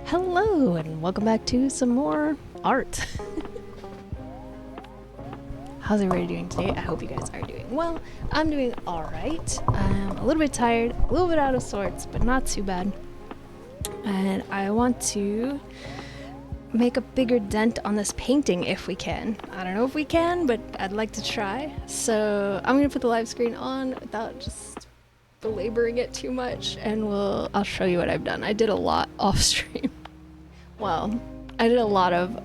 Hello and welcome back to some more art. How's everybody doing today? I hope you guys are doing well. I'm doing alright. I'm a little bit tired, a little bit out of sorts, but not too bad. And I want to make a bigger dent on this painting if we can. I don't know if we can, but I'd like to try. So I'm gonna put the live screen on without just belaboring it too much, and I'll show you what I've done. I did a lot off stream. Well, I did a lot of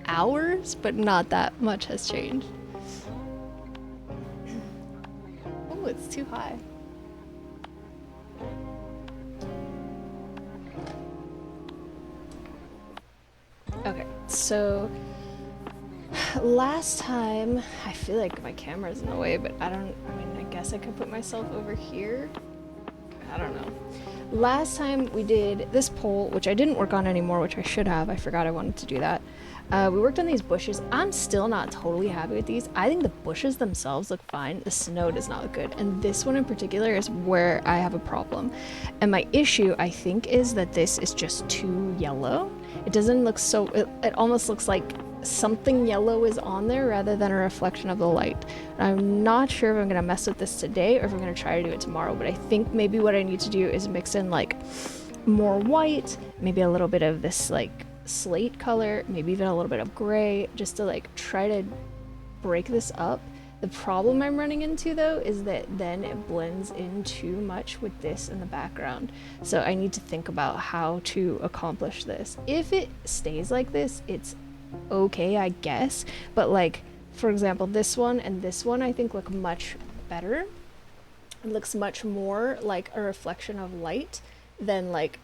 hours, but not that much has changed. Oh, it's too high. Okay, so last time, I feel like my camera's in the way, but I guess I could put myself over here. I don't know. Last time we did this pole, which I didn't work on anymore, which I should have. I forgot I wanted to do that. We worked on these bushes. I'm still not totally happy with these. I think the bushes themselves look fine. The snow does not look good. And this one in particular is where I have a problem. And my issue, I think, is that this is just too yellow. It doesn't look so... It almost looks like something yellow is on there rather than a reflection of the light. I'm not sure if I'm gonna mess with this today or if I'm gonna try to do it tomorrow, but I think maybe what I need to do is mix in like more white, maybe a little bit of this like slate color, maybe even a little bit of gray, just to like try to break this up. The problem I'm running into though is that then it blends in too much with this in the background. So I need to think about how to accomplish this. If it stays like this, it's okay, I guess, but like for example this one and this one I think look much better. It looks much more like a reflection of light than like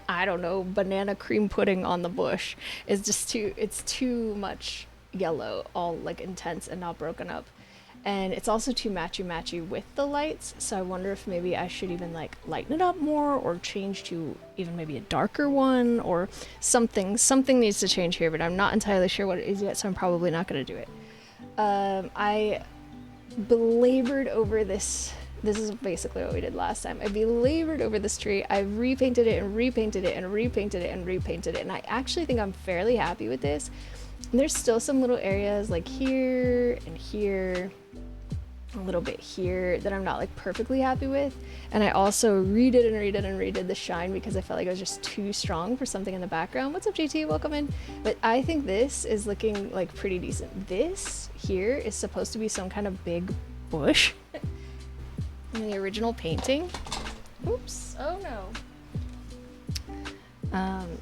I don't know, banana cream pudding on the bush. It's too much yellow, all like intense and not broken up, and it's also too matchy with the lights. So I wonder if maybe I should even like lighten it up more or change to even maybe a darker one or something needs to change here, but I'm not entirely sure what it is yet, so I'm probably not going to do it. I belabored over this. This is basically what we did last time. I belabored over this tree. I repainted it and repainted it and repainted it and repainted it, and I actually think I'm fairly happy with this. And there's still some little areas like here and here, a little bit here that I'm not like perfectly happy with. And I also redid the shine because I felt like it was just too strong for something in the background. What's up, JT? Welcome in. But I think this is looking like pretty decent. This here is supposed to be some kind of big bush in the original painting. Oops. Oh no.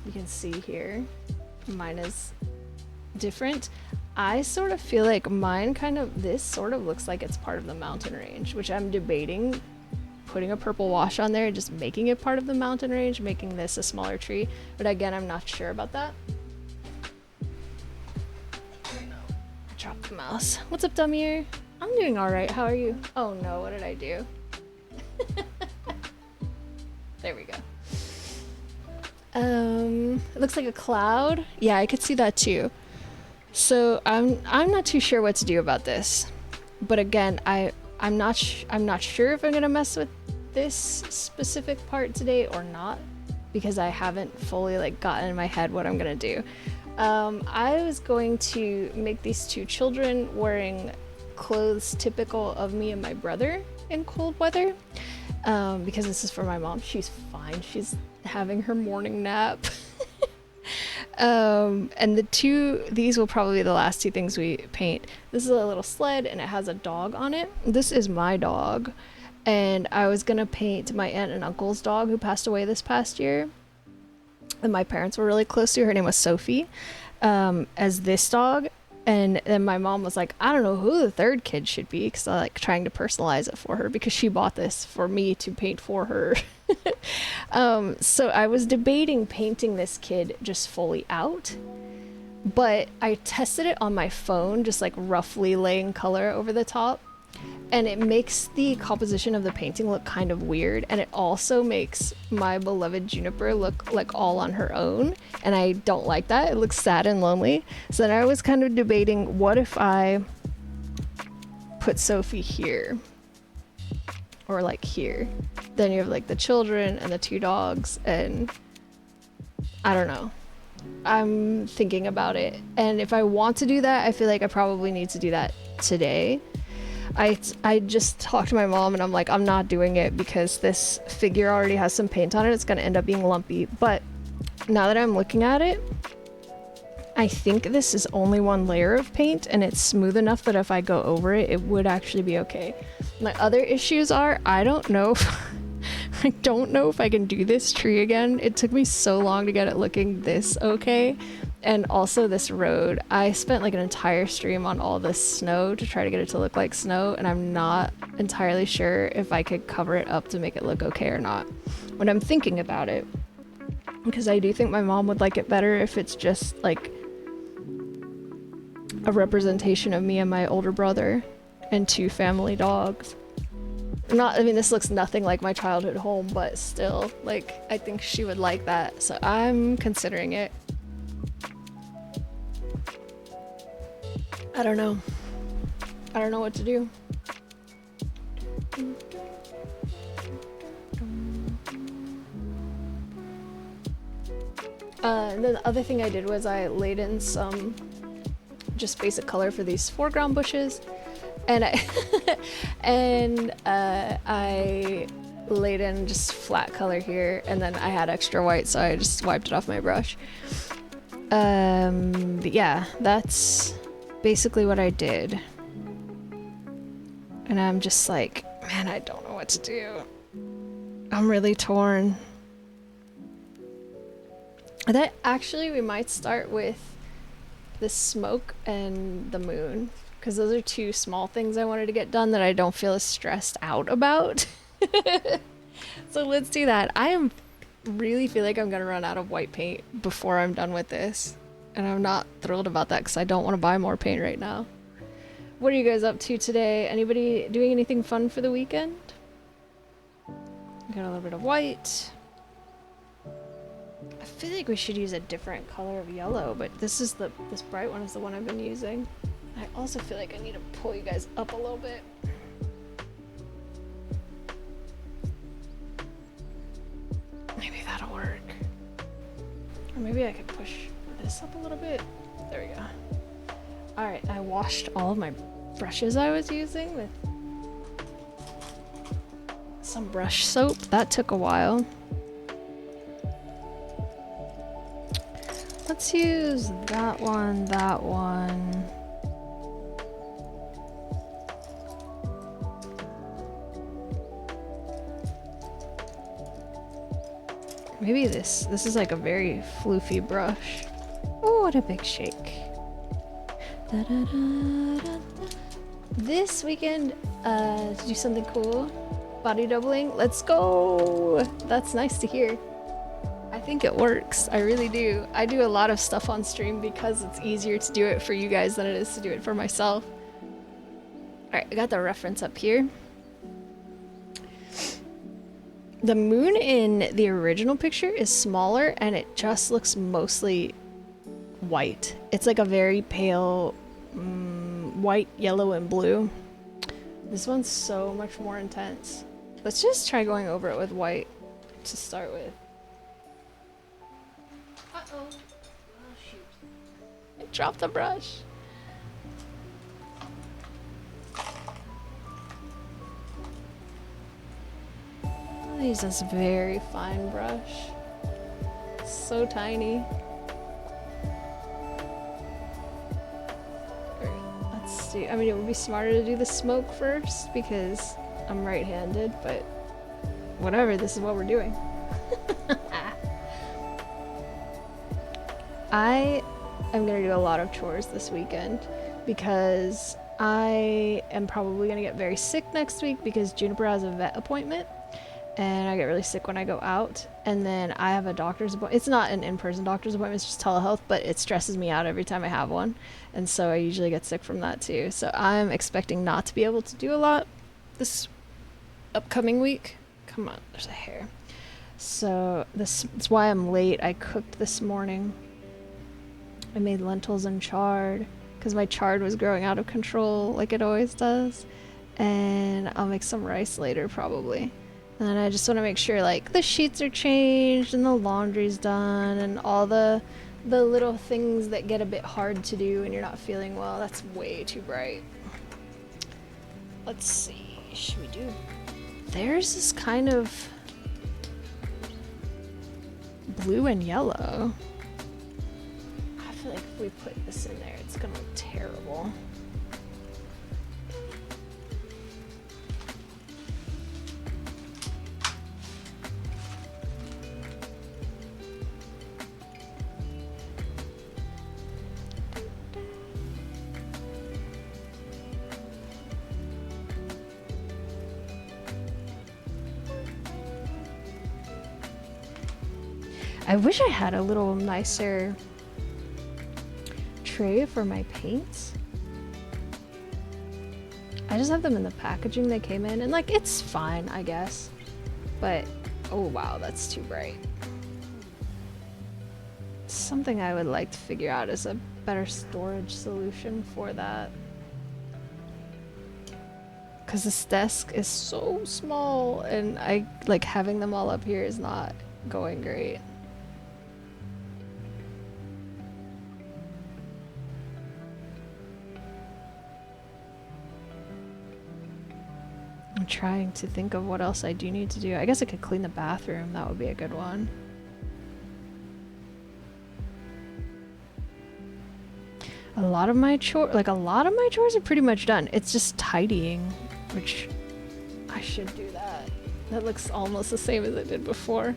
You can see here mine is different. I sort of feel like mine this sort of looks like it's part of the mountain range, which I'm debating putting a purple wash on there and just making it part of the mountain range, making this a smaller tree. But again, I'm not sure about that. I dropped the mouse. What's up, Dummier? I'm doing alright. How are you? Oh no, what did I do? There we go. It looks like a cloud. Yeah, I could see that too. So I'm not too sure what to do about this, but again, I'm not sure if I'm gonna mess with this specific part today or not, because I haven't fully like gotten in my head what I'm gonna do. I was going to make these two children wearing clothes typical of me and my brother in cold weather, because this is for my mom. She's fine. She's having her morning nap. And these will probably be the last two things we paint. This is a little sled and it has a dog on it. This is my dog. And I was gonna paint my aunt and uncle's dog who passed away this past year. And my parents were really close to. Her name was Sophie, as this dog. And then my mom was like, I don't know who the third kid should be, because I like trying to personalize it for her because she bought this for me to paint for her. So I was debating painting this kid just fully out, but I tested it on my phone, just like roughly laying color over the top, and it makes the composition of the painting look kind of weird, and it also makes my beloved Juniper look like all on her own, and I don't like that. It looks sad and lonely. So then I was kind of debating, what if I put Sophie here, or like here? Then you have like the children and the two dogs, and I don't know. I'm thinking about it, and if I want to do that, I feel like I probably need to do that today. I just talked to my mom and I'm like, I'm not doing it because this figure already has some paint on it. It's gonna end up being lumpy. But now that I'm looking at it, I think this is only one layer of paint and it's smooth enough that if I go over it, it would actually be okay. My other issues are, I don't know if I can do this tree again. It took me so long to get it looking this okay. And also this road, I spent like an entire stream on all this snow to try to get it to look like snow, and I'm not entirely sure if I could cover it up to make it look okay or not when I'm thinking about it, because I do think my mom would like it better if it's just like a representation of me and my older brother and two family dogs. I mean, this looks nothing like my childhood home, but still, like, I think she would like that, so I'm considering it. I don't know. I don't know what to do. And then the other thing I did was I laid in some just basic color for these foreground bushes, and I laid in just flat color here, and then I had extra white, so I just wiped it off my brush. But yeah, that's basically what I did. And I'm just like, man, I don't know what to do. I'm really torn. That actually, we might start with the smoke and the moon, because those are two small things I wanted to get done that I don't feel as stressed out about. So let's do that. I really feel like I'm gonna run out of white paint before I'm done with this. And I'm not thrilled about that because I don't want to buy more paint right now. What are you guys up to today? Anybody doing anything fun for the weekend? Got a little bit of white. I feel like we should use a different color of yellow, but this bright one is the one I've been using. I also feel like I need to pull you guys up a little bit. Maybe that'll work. Or maybe I could push this up a little bit. There we go. Alright, I washed all of my brushes I was using with some brush soap. That took a while. Let's use that one, that one. Maybe this is like a very floofy brush. Oh, what a big shake. Da, da, da, da, da. This weekend, to do something cool, body doubling. Let's go. That's nice to hear. I think it works. I really do. I do a lot of stuff on stream because it's easier to do it for you guys than it is to do it for myself. Alright, I got the reference up here. The moon in the original picture is smaller and it just looks mostly white. It's like a very pale white, yellow, and blue. This one's so much more intense. Let's just try going over it with white to start with. Uh-oh. Oh, shoot. I dropped the brush. I'll use this very fine brush. It's so tiny. Let's do, I mean, it would be smarter to do the smoke first because I'm right-handed, but whatever, this is what we're doing. I am gonna do a lot of chores this weekend because I am probably gonna get very sick next week because Juniper has a vet appointment and I get really sick when I go out, and then I have a doctor's appointment. It's not an in-person doctor's appointment, it's just telehealth, but it stresses me out every time I have one, and so I usually get sick from that too. So I'm expecting not to be able to do a lot this upcoming week. Come on, there's a hair. So that's why I'm late. I cooked this morning. I made lentils and chard because my chard was growing out of control like it always does, and I'll make some rice later probably. And I just want to make sure like the sheets are changed and the laundry's done and all the little things that get a bit hard to do when you're not feeling well. That's way too bright. Let's see, should we do? There's this kind of blue and yellow. I feel like if we put this in there, it's gonna look terrible. I wish I had a little nicer tray for my paints. I just have them in the packaging they came in, and like it's fine, I guess. But oh wow, that's too bright. Something I would like to figure out is a better storage solution for that. Cause this desk is so small, and I like having them all up here is not going great. I'm trying to think of what else I do need to do. I guess I could clean the bathroom. That would be a good one. A lot of my chores are pretty much done. It's just tidying, which I should do that. That looks almost the same as it did before.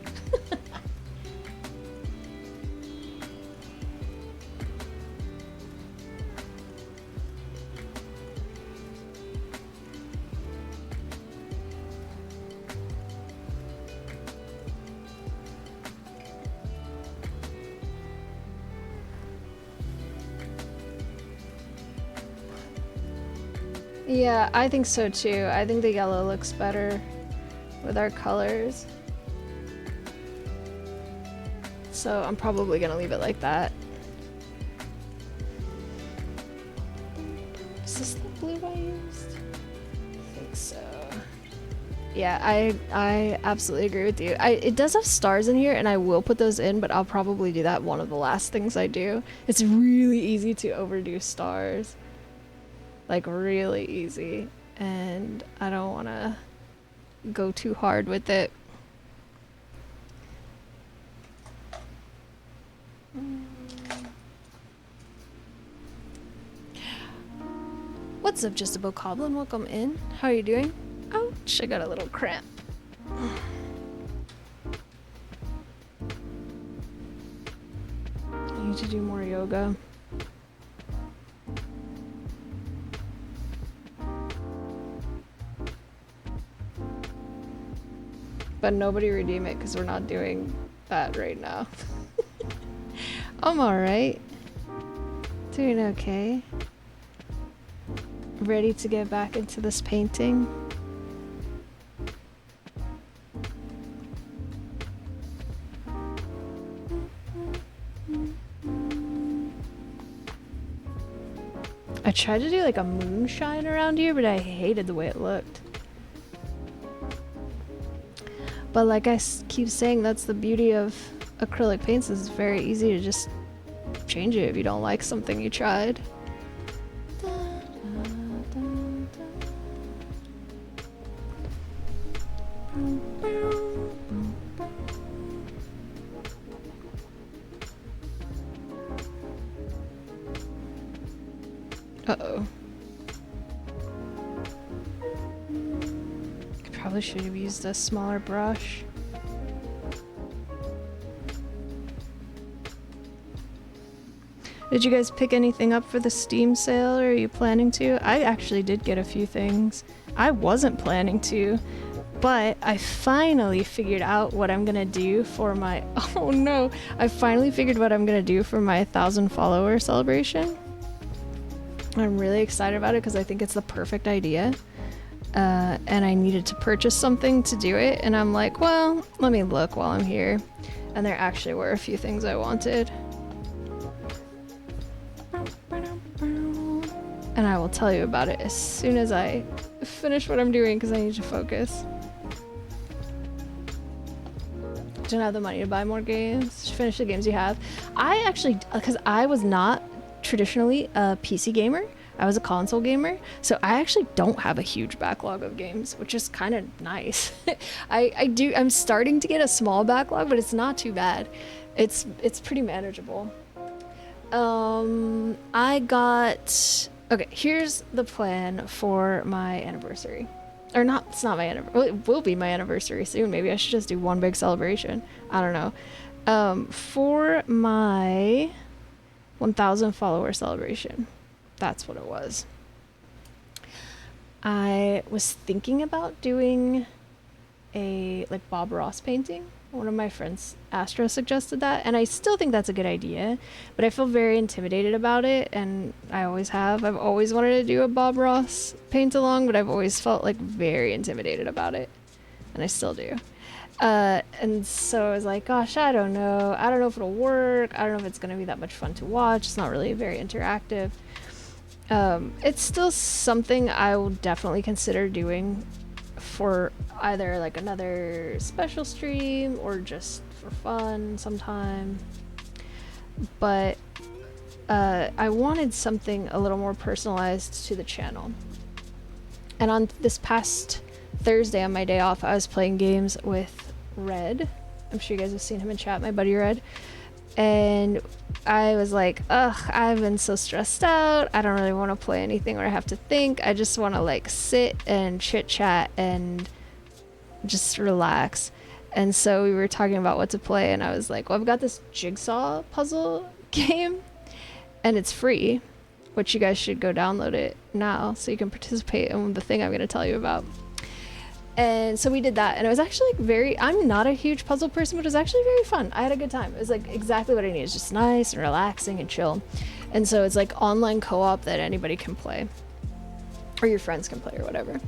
Yeah, I think so too. I think the yellow looks better with our colors. So I'm probably gonna leave it like that. Is this the blue I used? I think so. Yeah, I absolutely agree with you. It does have stars in here, and I will put those in, but I'll probably do that one of the last things I do. It's really easy to overdo stars. Like really easy, and I don't want to go too hard with it. What's up, Just a Bokoblin? Welcome in. How are you doing? Ouch, I got a little cramp. I need to do more yoga. But nobody redeem it because we're not doing that right now. I'm alright. Doing okay. Ready to get back into this painting. I tried to do like a moonshine around here, but I hated the way it looked. But like I keep saying, that's the beauty of acrylic paints, is it's very easy to just change it if you don't like something you tried. Uh-oh. Probably should have used a smaller brush. Did you guys pick anything up for the Steam sale, or are you planning to? I actually did get a few things. I wasn't planning to, but I finally figured out what I'm gonna do for my... Oh no! I finally figured what I'm gonna do for my 1,000 follower celebration. I'm really excited about it because I think it's the perfect idea. And I needed to purchase something to do it, and I'm like, well, let me look while I'm here. And there actually were a few things I wanted. And I will tell you about it as soon as I finish what I'm doing, because I need to focus. Don't have the money to buy more games. Just finish the games you have. I actually, because I was not traditionally a PC gamer, I was a console gamer, so I actually don't have a huge backlog of games, which is kind of nice. I'm starting to get a small backlog, but it's not too bad. It's pretty manageable. Okay, here's the plan for my anniversary. Or not, it's not my anniversary. Well, it will be my anniversary soon. Maybe I should just do one big celebration. I don't know. For my 1,000 follower celebration. That's what it was. I was thinking about doing a like Bob Ross painting. One of my friends, Astra, suggested that, and I still think that's a good idea, but I feel very intimidated about it, and I always have. I've always wanted to do a Bob Ross paint along, but I've always felt like very intimidated about it, and I still do. And so I was like, gosh, I don't know. I don't know if it'll work. I don't know if it's going to be that much fun to watch. It's not really very interactive. It's still something I will definitely consider doing for either like another special stream or just for fun sometime. But I wanted something a little more personalized to the channel. And on this past Thursday, on my day off, I was playing games with Red. I'm sure you guys have seen him in chat, my buddy Red. And I was like, ugh, I've been so stressed out. I don't really want to play anything where I have to think. I just want to like sit and chit chat and just relax. And so we were talking about what to play, and I was like, well, I've got this jigsaw puzzle game, and it's free, which you guys should go download it now so you can participate in the thing I'm going to tell you about. And so we did that, and it was actually like I'm not a huge puzzle person, but it was actually very fun. I had a good time. It was like exactly what I needed. It's just nice and relaxing and chill. And so it's like online co-op that anybody can play, or your friends can play or whatever.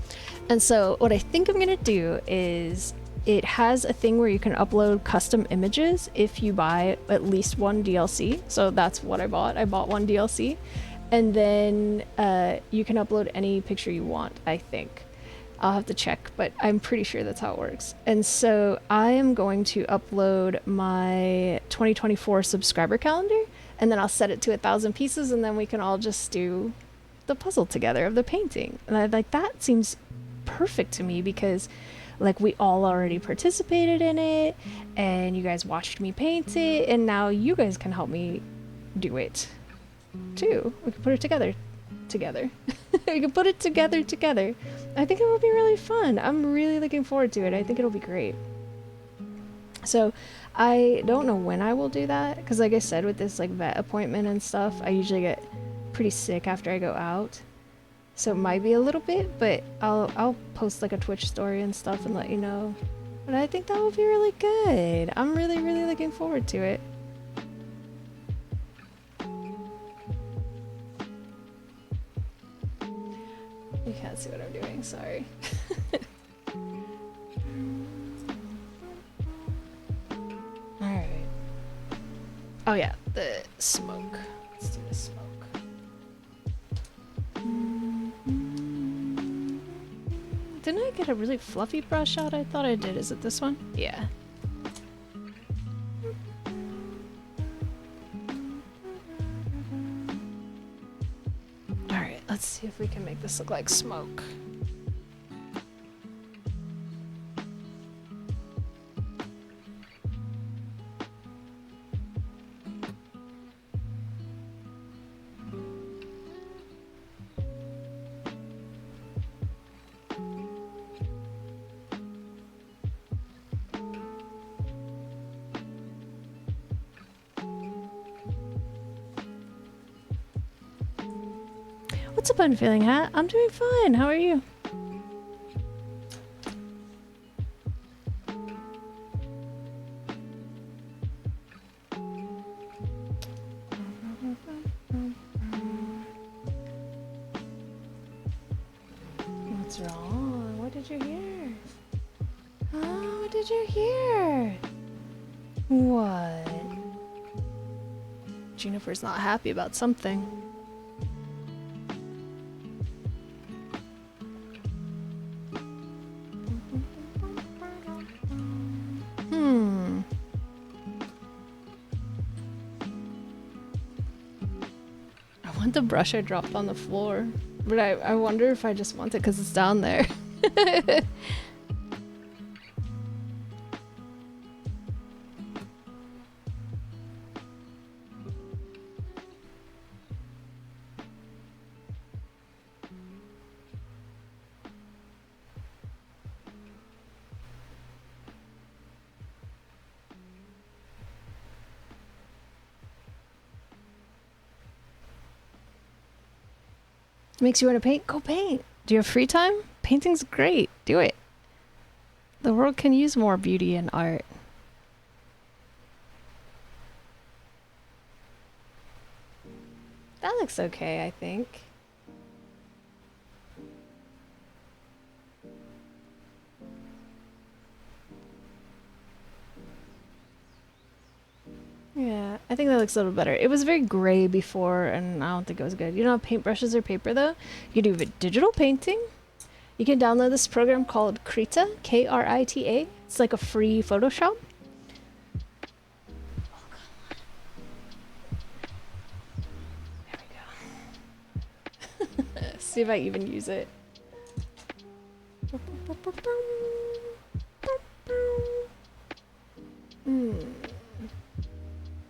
And so what I think I'm gonna do is, it has a thing where you can upload custom images if you buy at least one DLC. So that's what I bought. I bought one DLC, and then you can upload any picture you want, I think. I'll have to check, but I'm pretty sure that's how it works. And so I am going to upload my 2024 subscriber calendar, and then I'll set it to 1,000 pieces, and then we can all just do the puzzle together of the painting. And I like, that seems perfect to me, because like we all already participated in it, and you guys watched me paint it, and now you guys can help me do it too. We can put it together. We can put it together. I think it will be really fun. I'm really looking forward to it. I think it'll be great. So I don't know when I will do that, because like I said, with this like vet appointment and stuff, I usually get pretty sick after I go out. So it might be a little bit, but I'll post like a Twitch story and stuff and let you know. But I think that will be really good. I'm really, really looking forward to it. You can't see what I'm doing, sorry. Alright. Oh yeah, the smoke. Let's do the smoke. Didn't I get a really fluffy brush out? I thought I did. Is it this one? Yeah. Alright, let's see if we can make this look like smoke. What's up, Unfeeling Hat? I'm doing fine. How are you? What's wrong? What did you hear? Oh, what did you hear? What? Juniper's not happy about something. The brush I dropped on the floor, but I wonder if I just want it because it's down there. Makes you want to paint? Go paint. Do you have free time? Painting's great. Do it. The world can use more beauty and art. That looks okay, I think. Yeah, I think that looks a little better. It was very gray before, and I don't think it was good. You don't have paintbrushes or paper, though? You can do digital painting. You can download this program called Krita, K-R-I-T-A. It's like a free Photoshop. There we go. See if I even use it.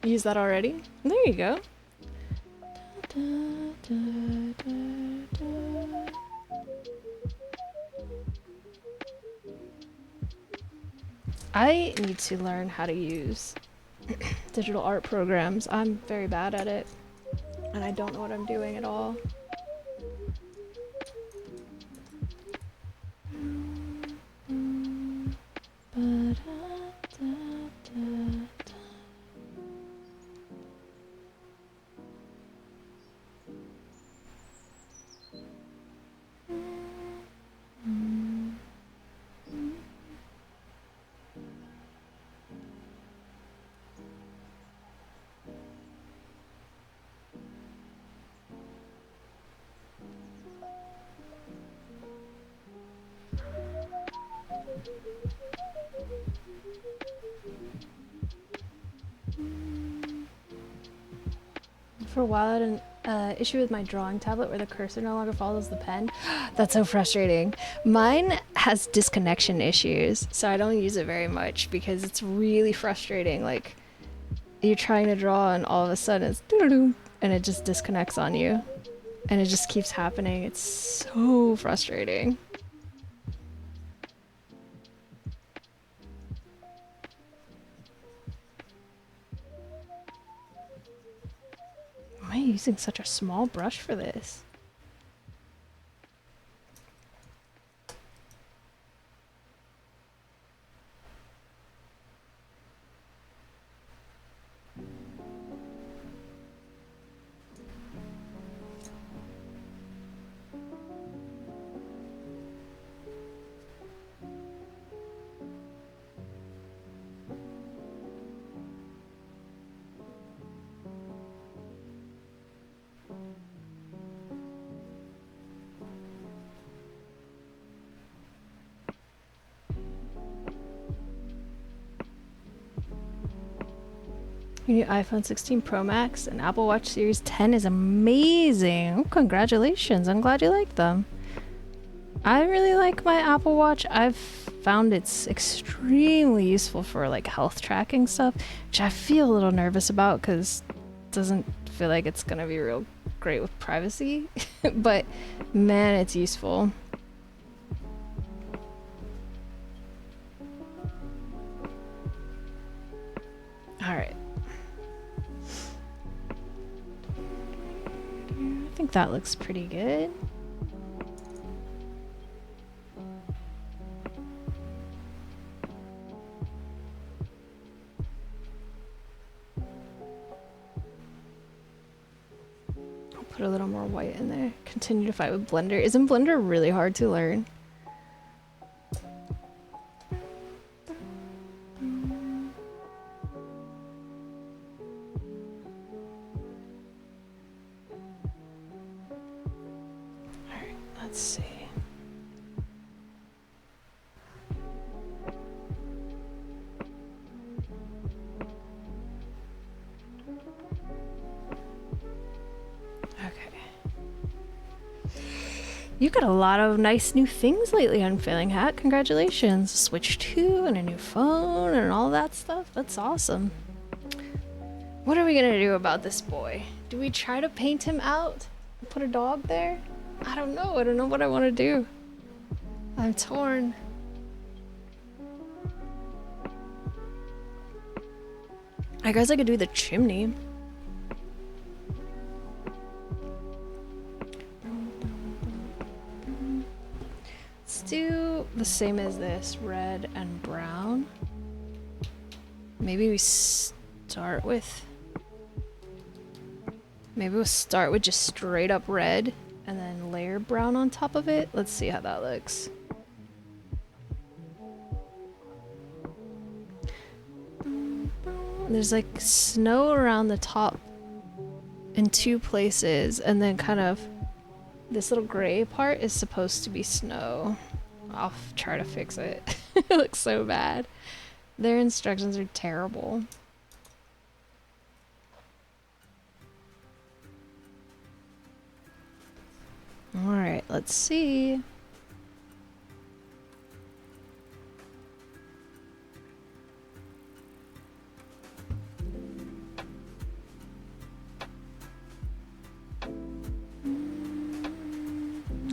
Use that already? There you go. I need to learn how to use digital art programs. I'm very bad at it, and I don't know what I'm doing at all. For a while, I had an issue with my drawing tablet where the cursor no longer follows the pen. That's so frustrating. Mine has disconnection issues, so I don't use it very much because it's really frustrating. Like, you're trying to draw and all of a sudden it's doo-doo-doo, and it just disconnects on you. And it just keeps happening. It's so frustrating. Why am I using such a small brush for this? Your new iPhone 16 Pro Max and Apple Watch Series 10 is amazing. Oh, congratulations. I'm glad you like them. I really like my Apple Watch. I've found it's extremely useful for like health tracking stuff, which I feel a little nervous about because it doesn't feel like it's gonna be real great with privacy. But man, it's useful. All right. I think that looks pretty good. I'll put a little more white in there. Continue to fight with Blender. Isn't Blender really hard to learn? Alright, let's see. You got a lot of nice new things lately, Unfailing Hat. Congratulations. Switch 2 and a new phone and all that stuff. That's awesome. What are we gonna do about this boy? Do we try to paint him out? Put a dog there? I don't know. I don't know what I want to do. I'm torn. I guess I could do the chimney. Do the same as this, red and brown. Maybe we start with just straight up red and then layer brown on top of it. Let's see how that looks. There's like snow around the top in 2 places, and then kind of this little gray part is supposed to be snow. I'll try to fix it. It looks so bad. Their instructions are terrible. Alright, let's see.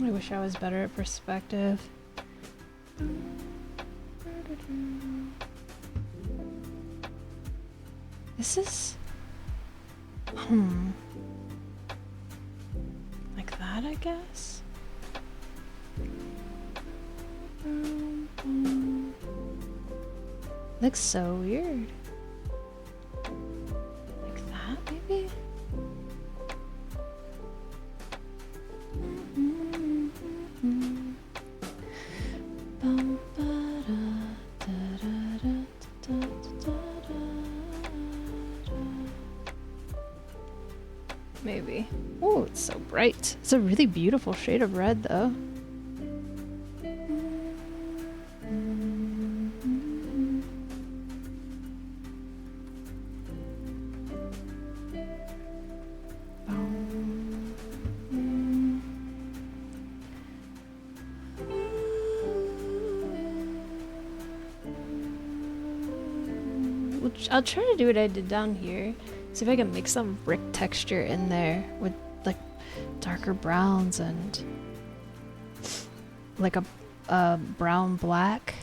I wish I was better at perspective. This is... like that, I guess? Looks so weird. Like that, maybe? Maybe. Oh, it's so bright. It's a really beautiful shade of red, though. I'll try to do what I did down here. See if I can make some brick texture in there with like darker browns and like a brown black.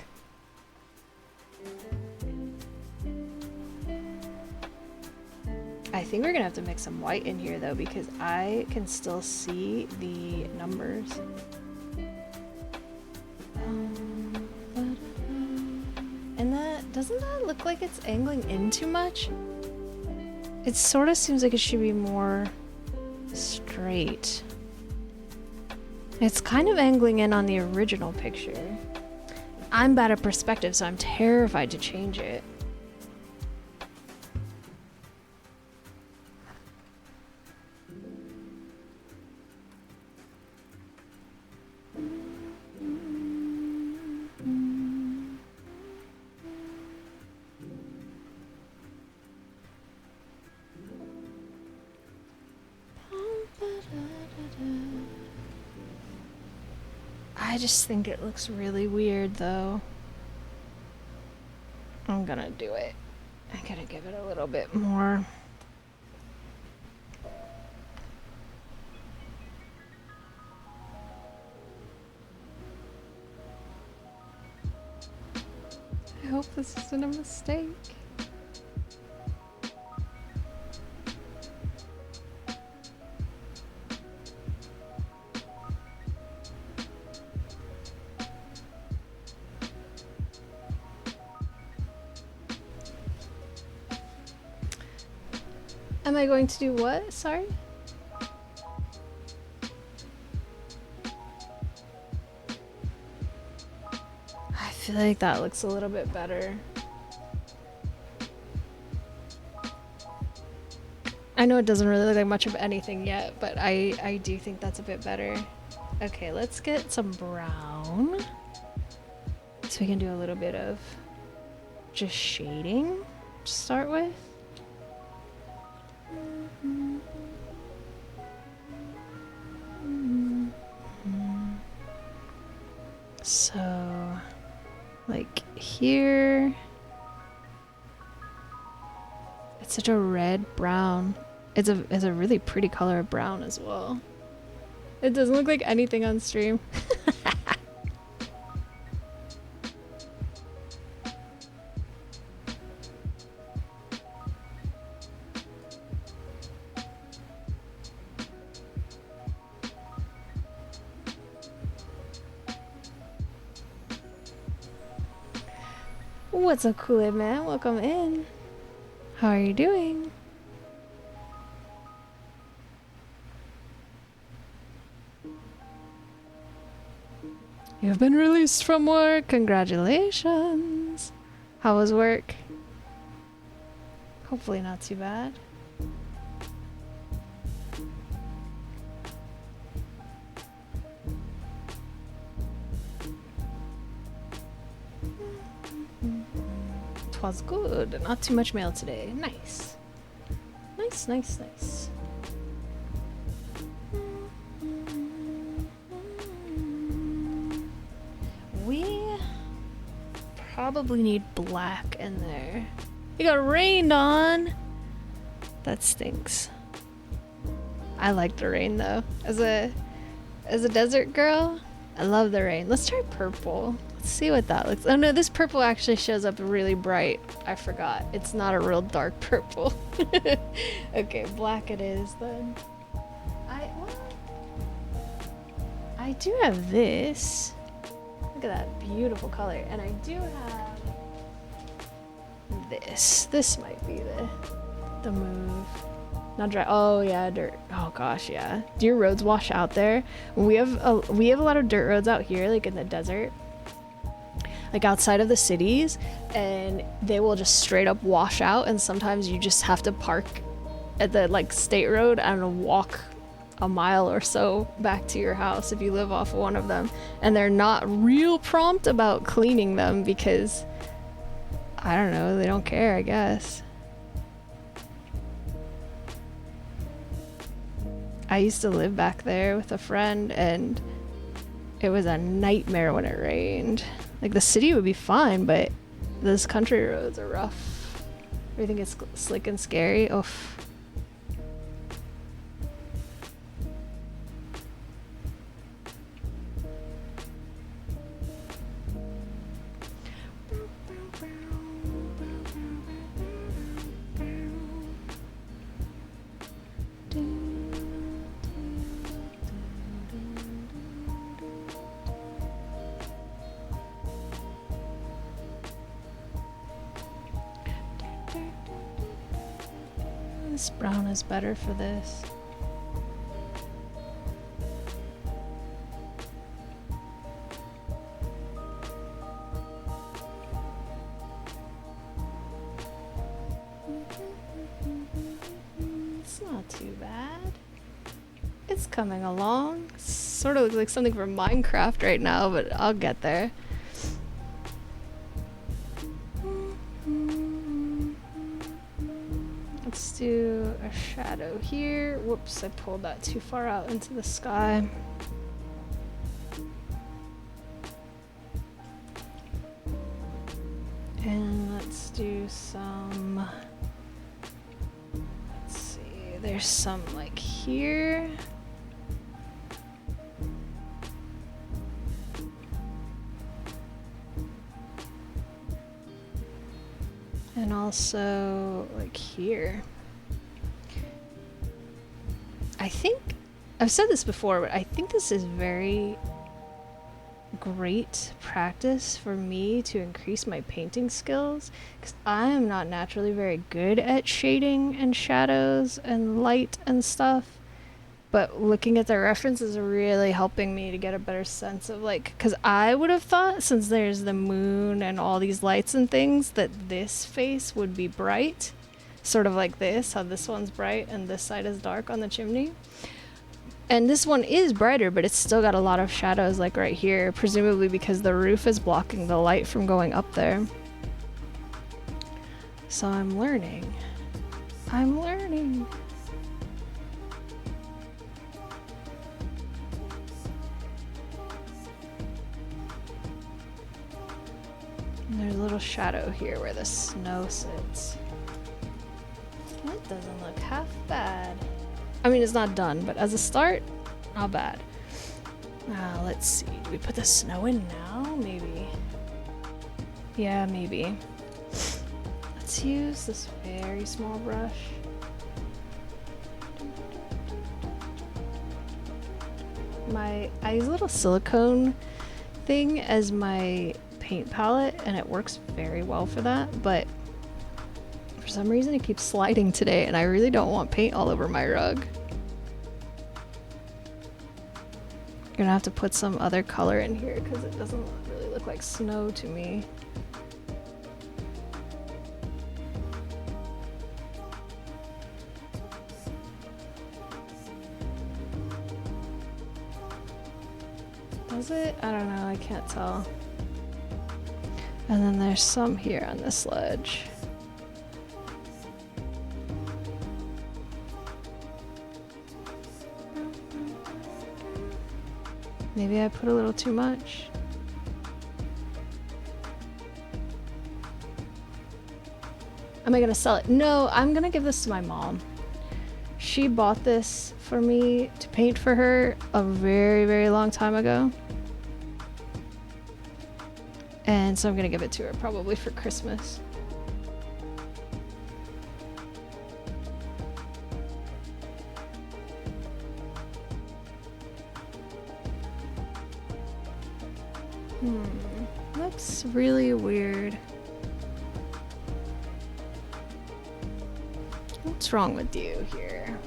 I think we're gonna have to mix some white in here though, because I can still see the numbers. And doesn't that look like it's angling in too much? It sort of seems like it should be more straight. It's kind of angling in on the original picture. I'm bad at perspective, so I'm terrified to change it. I just think it looks really weird though. I'm gonna do it. I'm gonna give it a little bit more. I hope this isn't a mistake. Am I going to do what? Sorry? I feel like that looks a little bit better. I know it doesn't really look like much of anything yet, but I do think that's a bit better. Okay, let's get some brown. So we can do a little bit of just shading to start with. So, like here, it's such a red brown. It's a really pretty color of brown as well. It doesn't look like anything on stream. What's up, Kool-Aid Man? Welcome in. How are you doing? You've been released from work. Congratulations. How was work? Hopefully not too bad. Was good. Not too much mail today. Nice. Nice, nice, nice. We probably need black in there. It got rained on. That stinks. I like the rain though. As a desert girl, I love the rain. Let's try purple. Let's see what that looks. Oh no, this purple actually shows up really bright. I forgot. It's not a real dark purple. Okay, black it is then. I do have this. Look at that beautiful color. And I do have this. This might be the move. Not dry. Oh yeah, dirt. Oh gosh, yeah. Do your roads wash out there? We have a lot of dirt roads out here, like in the desert, like outside of the cities, and they will just straight up wash out. And sometimes you just have to park at the like state road and walk a mile or so back to your house if you live off one of them. And they're not real prompt about cleaning them because I don't know, they don't care, I guess. I used to live back there with a friend, and it was a nightmare when it rained. Like, the city would be fine, but those country roads are rough. Everything is slick and scary. Oof. This brown is better for this. It's not too bad. It's coming along. Sort of looks like something from Minecraft right now, but I'll get there. Let's do a shadow here. Whoops, I pulled that too far out into the sky. And let's do some, let's see, there's some like here. And also like here. I think, I've said this before, but I think this is very great practice for me to increase my painting skills, because I am not naturally very good at shading and shadows and light and stuff. But looking at the references is really helping me to get a better sense of like, because I would have thought since there's the moon and all these lights and things that this face would be bright, sort of like this, how this one's bright and this side is dark on the chimney. And this one is brighter, but it's still got a lot of shadows like right here, presumably because the roof is blocking the light from going up there. So I'm learning. I'm learning. And there's a little shadow here where the snow sits. That doesn't look half bad. I mean, it's not done, but as a start, not bad. Now, let's see. Do we put the snow in now? Maybe. Yeah, maybe. Let's use this very small brush. I use a little silicone thing as my paint palette, and it works very well for that, but for some reason it keeps sliding today, and I really don't want paint all over my rug. Gonna have to put some other color in here because it doesn't really look like snow to me. Does it? I don't know, I can't tell. And then there's some here on this ledge. Maybe I put a little too much. Am I gonna sell it? No, I'm gonna give this to my mom. She bought this for me to paint for her a very, very long time ago. And so I'm gonna give it to her probably for Christmas. Looks really weird. What's wrong with you here?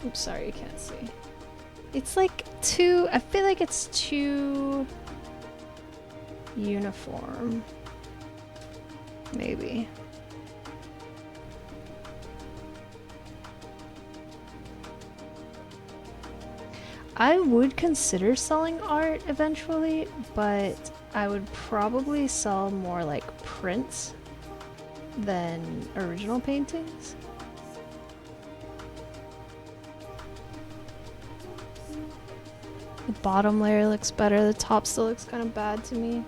Oops, sorry, you can't see. It's like too, I feel like it's too uniform. Maybe. I would consider selling art eventually, but I would probably sell more like prints than original paintings. The bottom layer looks better, the top still looks kind of bad to me.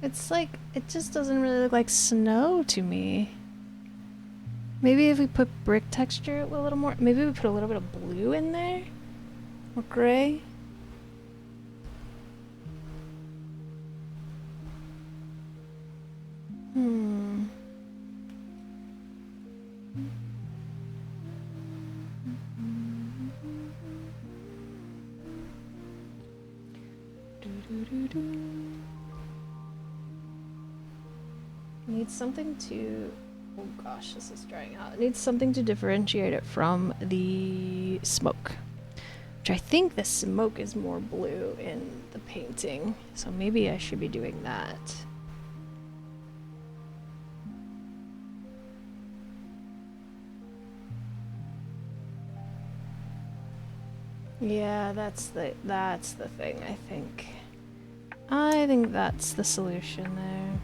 It's like, it just doesn't really look like snow to me. Maybe if we put brick texture a little more, maybe we put a little bit of blue in there? Or gray? Needs something to, oh gosh, this is drying out. It needs something to differentiate it from the smoke, which I think the smoke is more blue in the painting, so maybe I should be doing that. Yeah, that's the thing, I think. I think that's the solution there.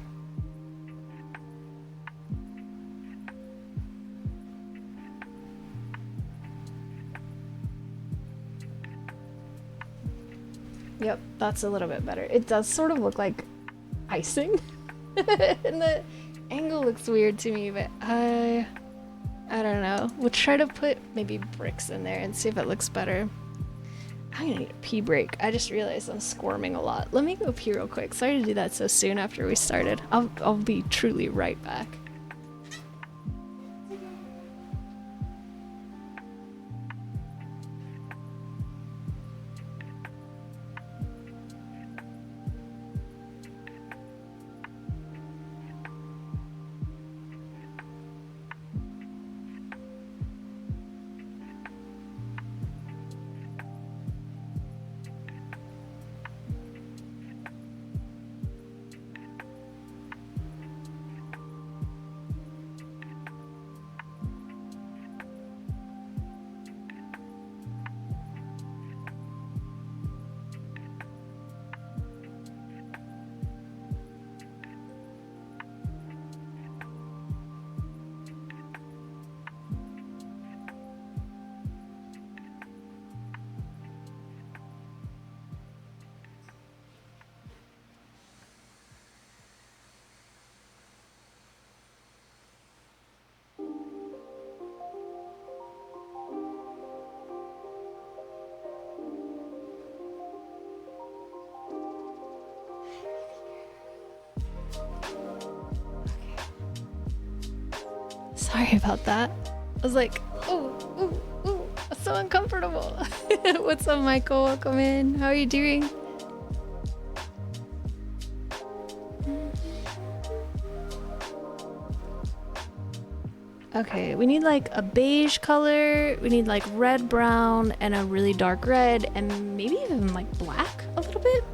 Yep, that's a little bit better. It does sort of look like icing. And the angle looks weird to me, but I don't know. We'll try to put maybe bricks in there and see if it looks better. I'm gonna need a pee break. I just realized I'm squirming a lot. Let me go pee real quick. Sorry to do that so soon after we started. I'll be truly right back. Sorry about that. I was like, ooh, so uncomfortable. What's up, Michael? Welcome in. How are you doing? Okay, we need like a beige color, we need like red, brown, and a really dark red, and maybe even like black a little bit.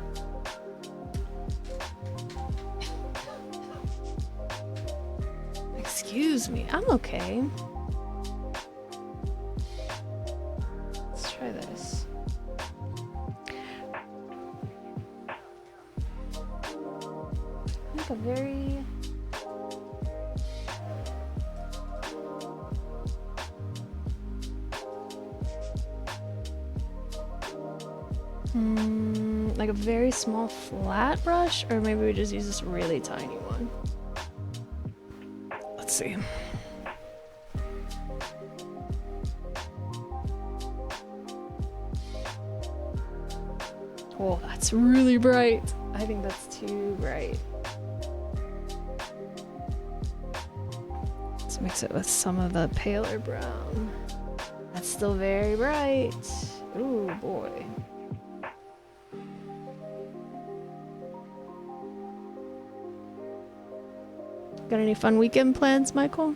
Excuse me, I'm okay. Let's try this. Like a very... like a very small flat brush, or maybe we just use this really tiny one. Let's see. Oh, that's really bright. I think that's too bright. Let's mix it with some of the paler brown. That's still very bright. Ooh, boy. Got any fun weekend plans, Michael?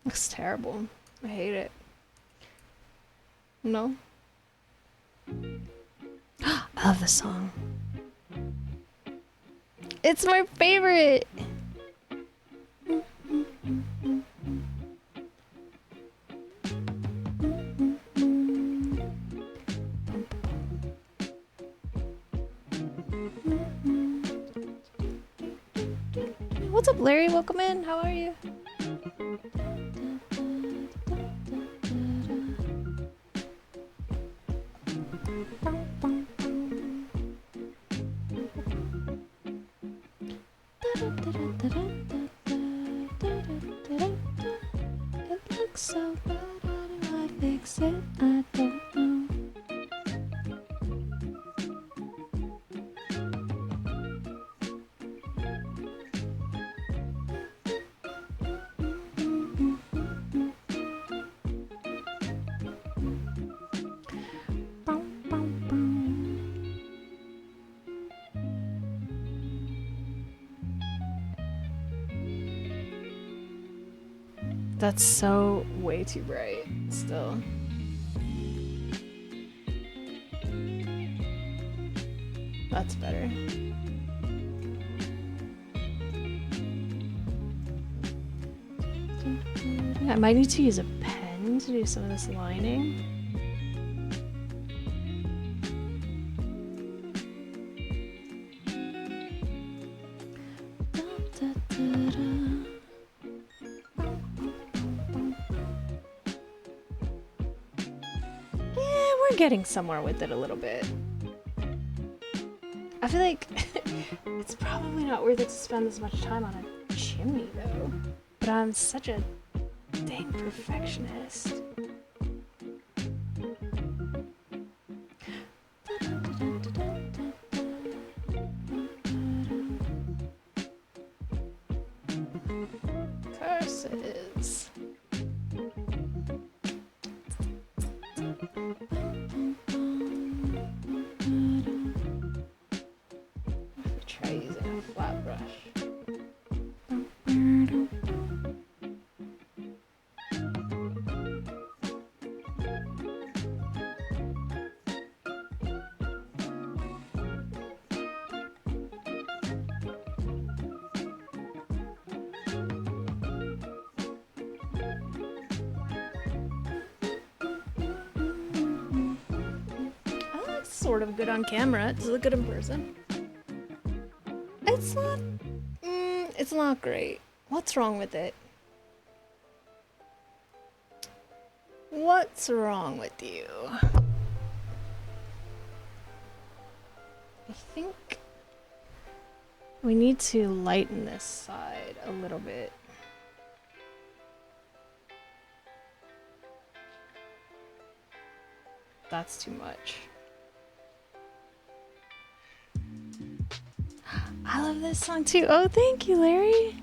Looks terrible. I hate it. No? I love this song. It's my favorite! What's up, Larry? Welcome in. How are you? It looks so bad, how do I fix it? I don't know. That's so way too bright still. That's better. I might need to use a pen to do some of this lining. Yeah, we're getting somewhere with it a little bit. I feel like it's probably not worth it to spend this much time on a chimney though. But I'm such a dang perfectionist. Curses. Try using a flat brush. Sort of good on camera. Does it look good in person? It's not great. What's wrong with it? What's wrong with you? I think we need to lighten this side a little bit. That's too much. I love this song too. Oh, thank you, Larry.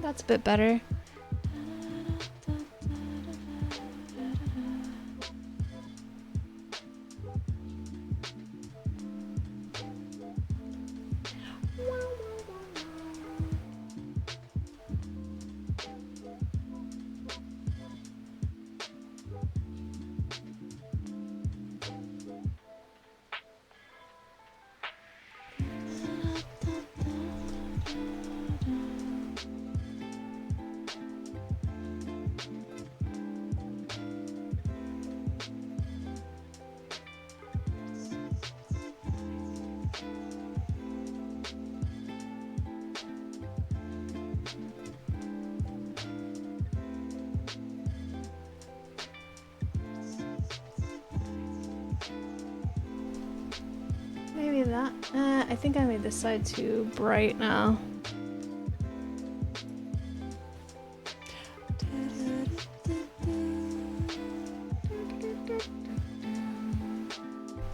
That's a bit better. Maybe that. I think I made this side too bright now.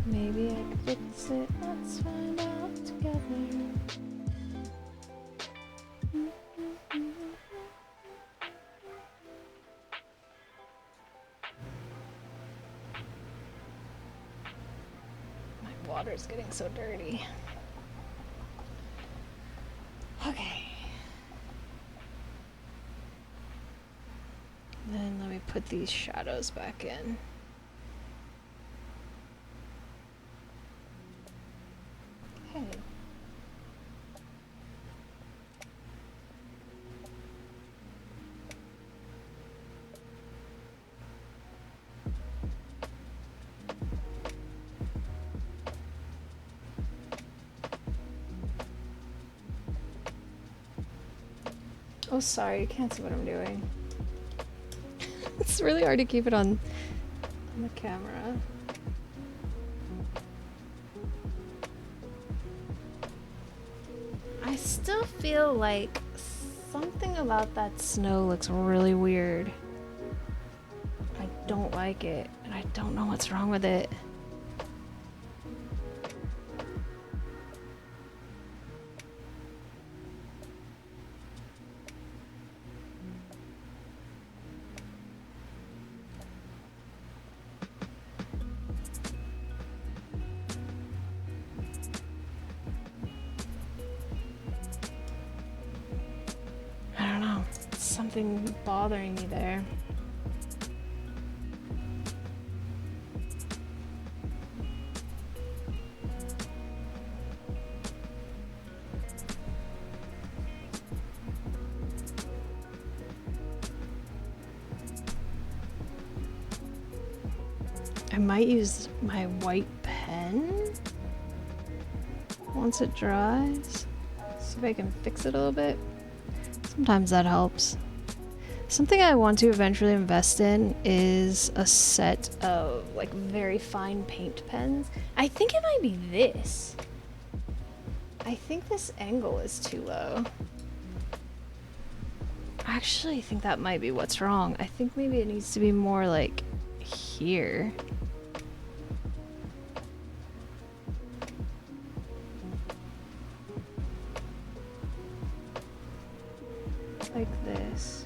Maybe I can fix it. Let's find out together. My water's getting so dirty. Okay. Then let me put these shadows back in. Okay. Oh, sorry, you can't see what I'm doing. It's really hard to keep it on the camera. I still feel like something about that snow looks really weird. I don't like it, and I don't know what's wrong with it. something bothering me there. I might use my white pen once it dries. See if I can fix it a little bit. Sometimes that helps. Something I want to eventually invest in is a set of like very fine paint pens. I think it might be this. I think this angle is too low. I actually think that might be what's wrong. I think maybe it needs to be more like here. Like this.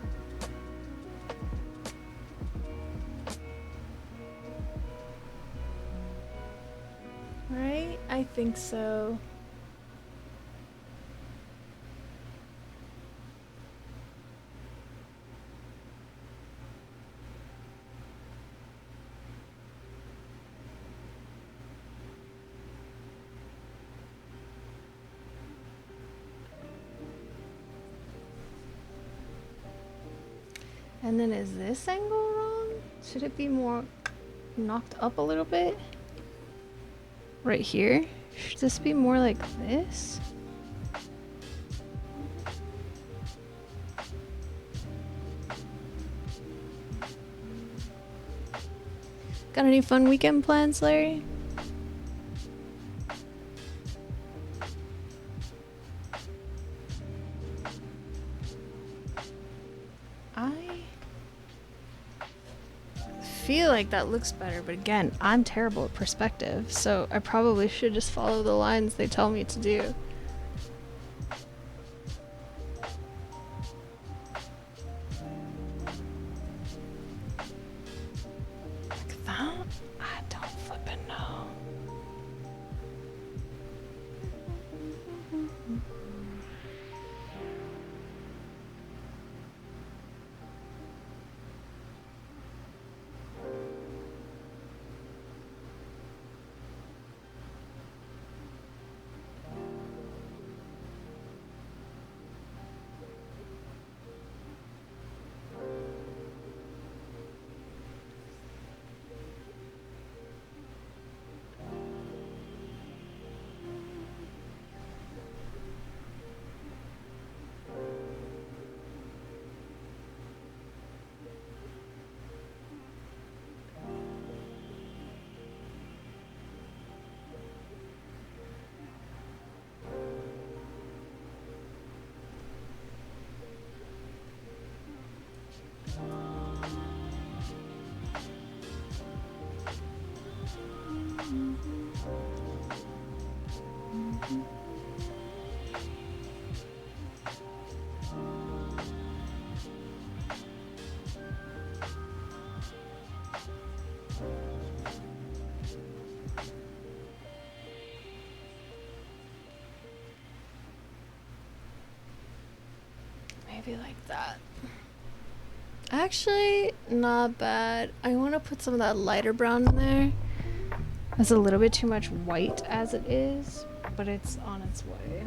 Right? I think so. And then is this angle wrong? Should it be more knocked up a little bit? Right here? Should this be more like this? Got any fun weekend plans, Larry? I feel like that looks better, but again, I'm terrible at perspective, so I probably should just follow the lines they tell me to do. Like that? I don't flippin' know. Maybe like that. Actually, not bad. I want to put some of that lighter brown in there. That's a little bit too much white as it is, but it's on its way.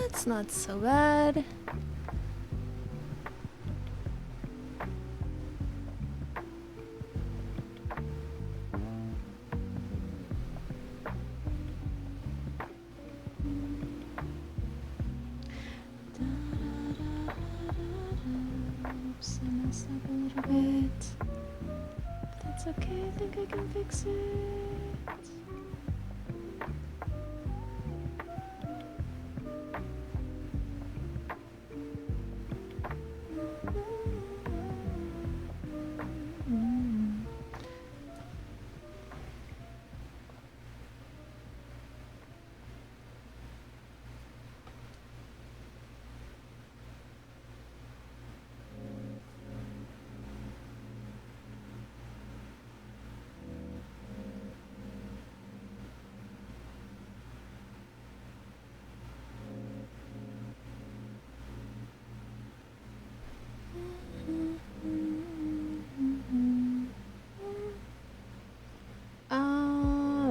That's not so bad. Oops, in a second. little bit. That's okay, I think I can fix it.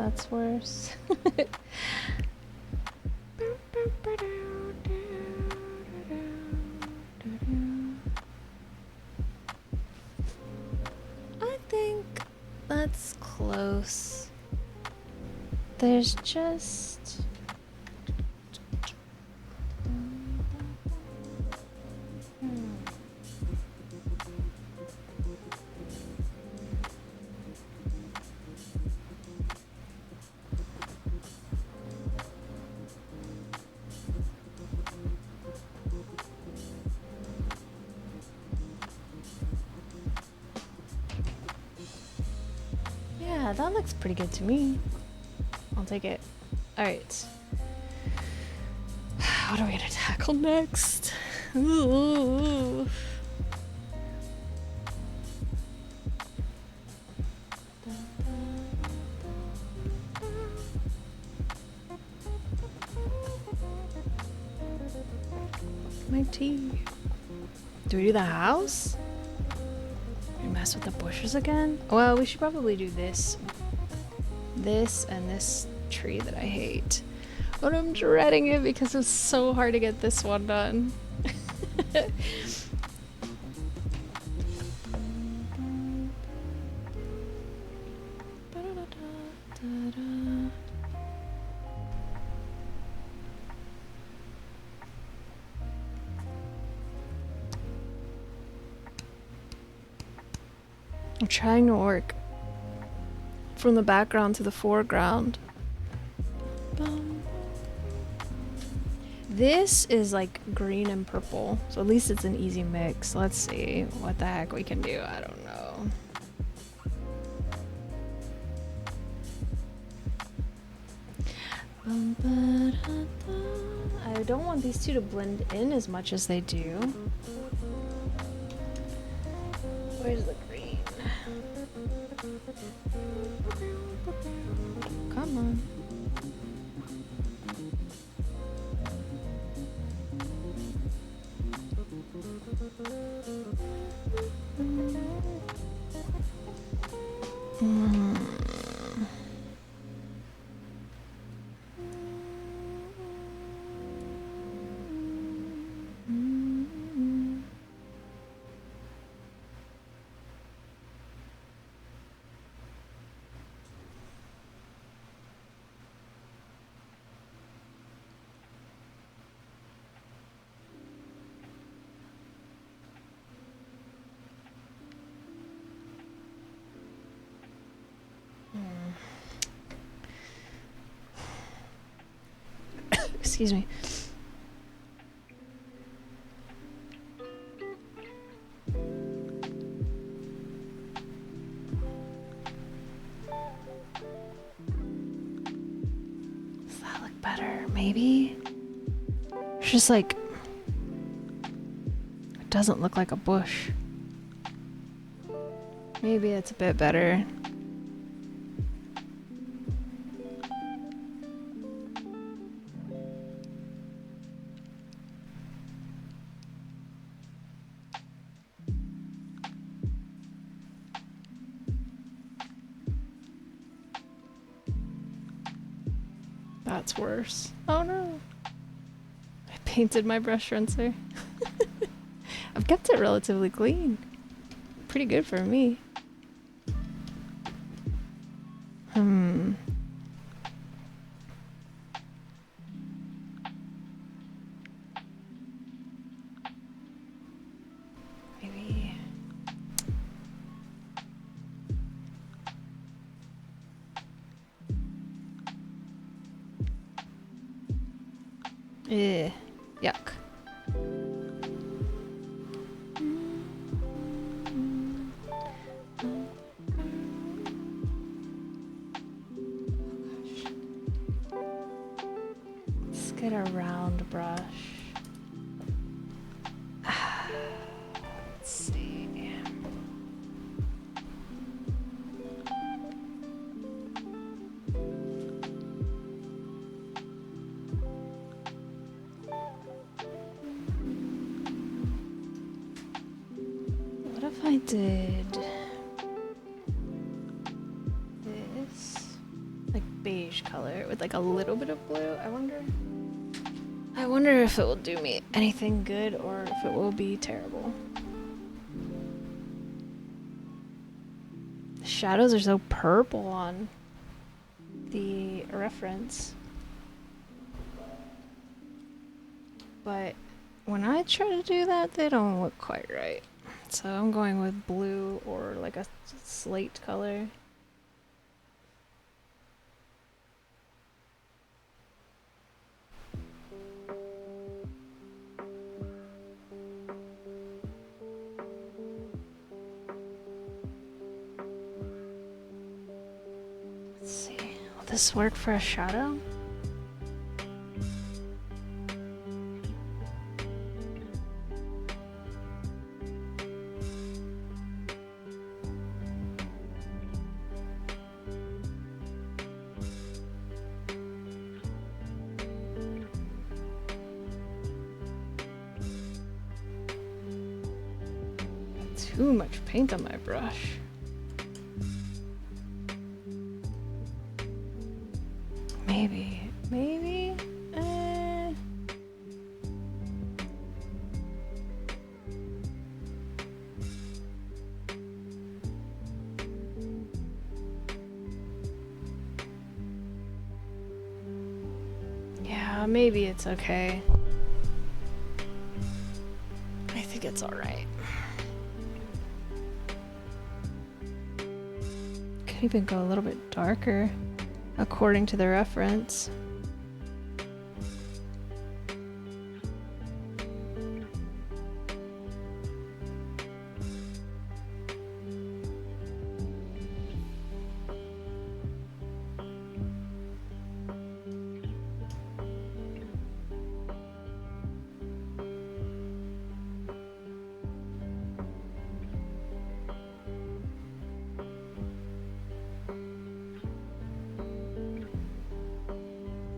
That's worse. I think that's close. There's just... Yeah, that looks pretty good to me. I'll take it. Alright. What are we gonna tackle next? Ooh. My tea. Do we do the house? We mess with the bushes again? Well, we should probably do this. This and this tree that I hate. But I'm dreading it because it's so hard to get this one done. I'm trying to work from the background to the foreground. This is like green and purple, so at least it's an easy mix. Let's see what the heck we can do. I don't know. I don't want these two to blend in as much as they do. Where's the green? Come on. Excuse me. Does that look better? Maybe? It's just like... it doesn't look like a bush. Maybe it's a bit better. That's worse. Oh no. I painted my brush rinser. I've kept it relatively clean. Pretty good for me. Maybe Yuck. Let's get a round brush. Let's see. What if I did this like beige color with like a little bit of blue? I wonder if it will do me anything good or if it will be terrible. The shadows are so purple on the reference. But when I try to do that, they don't look quite right. So I'm going with blue or like a slate color. Let's see. Will this work for a shadow? Too much paint on my brush. Maybe. Yeah, maybe it's okay. I think it's alright. Could even go a little bit darker, according to the reference.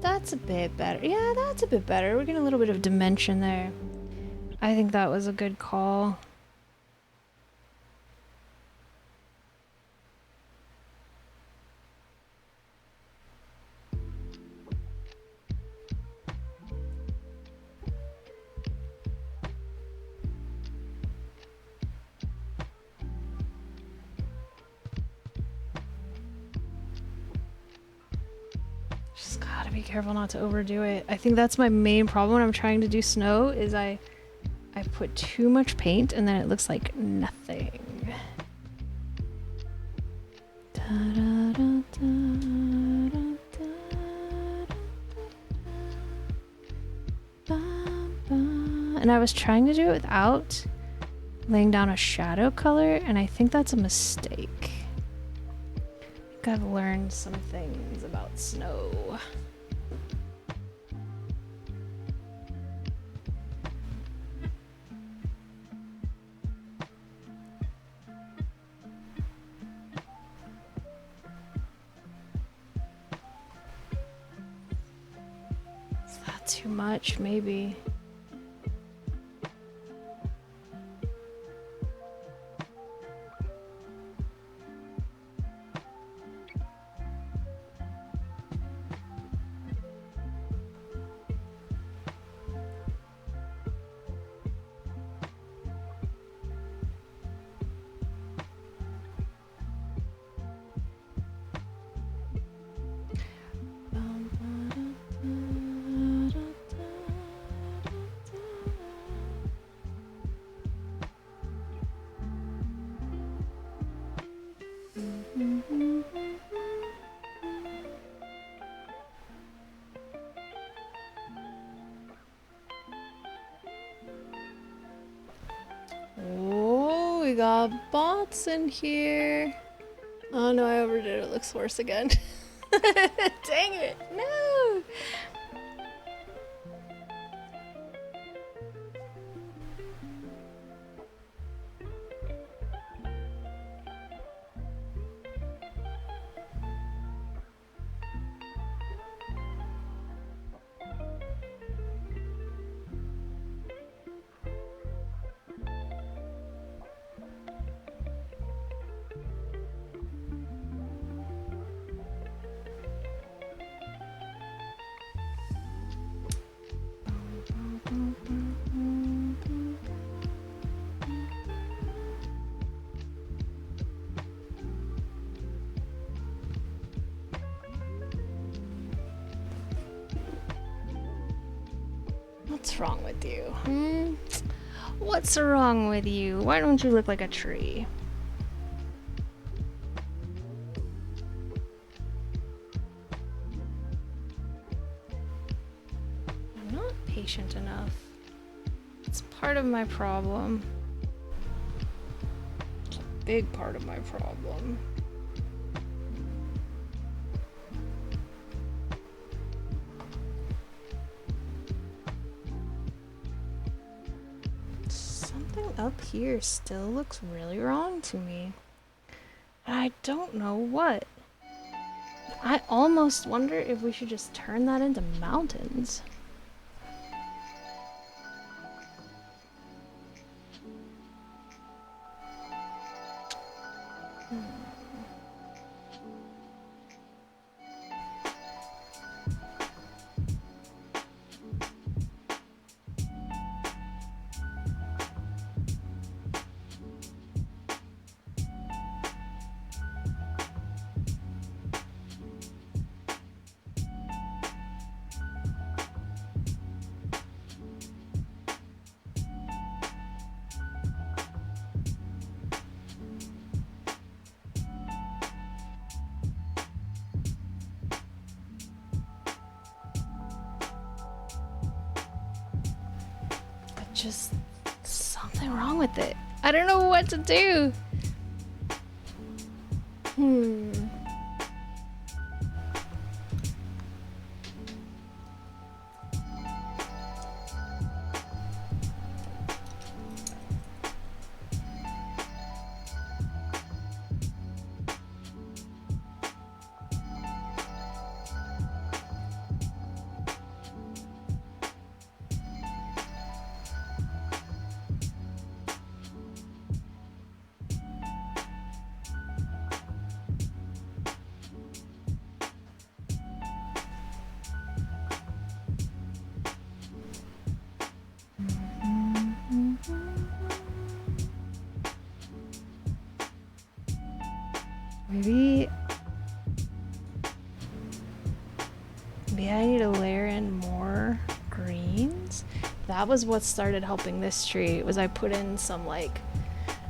That's a bit better. Yeah, that's a bit better. We're getting a little bit of dimension there. I think that was a good call. Just gotta be careful not to overdo it. I think that's my main problem when I'm trying to do snow is I put too much paint and then it looks like nothing. And I was trying to do it without laying down a shadow color, and I think that's a mistake. I think I've learned some things about snow. Is that too much? Maybe. we got bots in here. Oh no, I overdid it. It looks worse again. Dang it. No. What's wrong with you? What's wrong with you? Why don't you look like a tree? I'm not patient enough. It's part of my problem. It's a big part of my problem. Something up here still looks really wrong to me. And I don't know what. I almost wonder if we should just turn that into mountains. Just something wrong with it. I don't know what to do. Maybe I need to layer in more greens. That was what started helping this tree, was I put in some like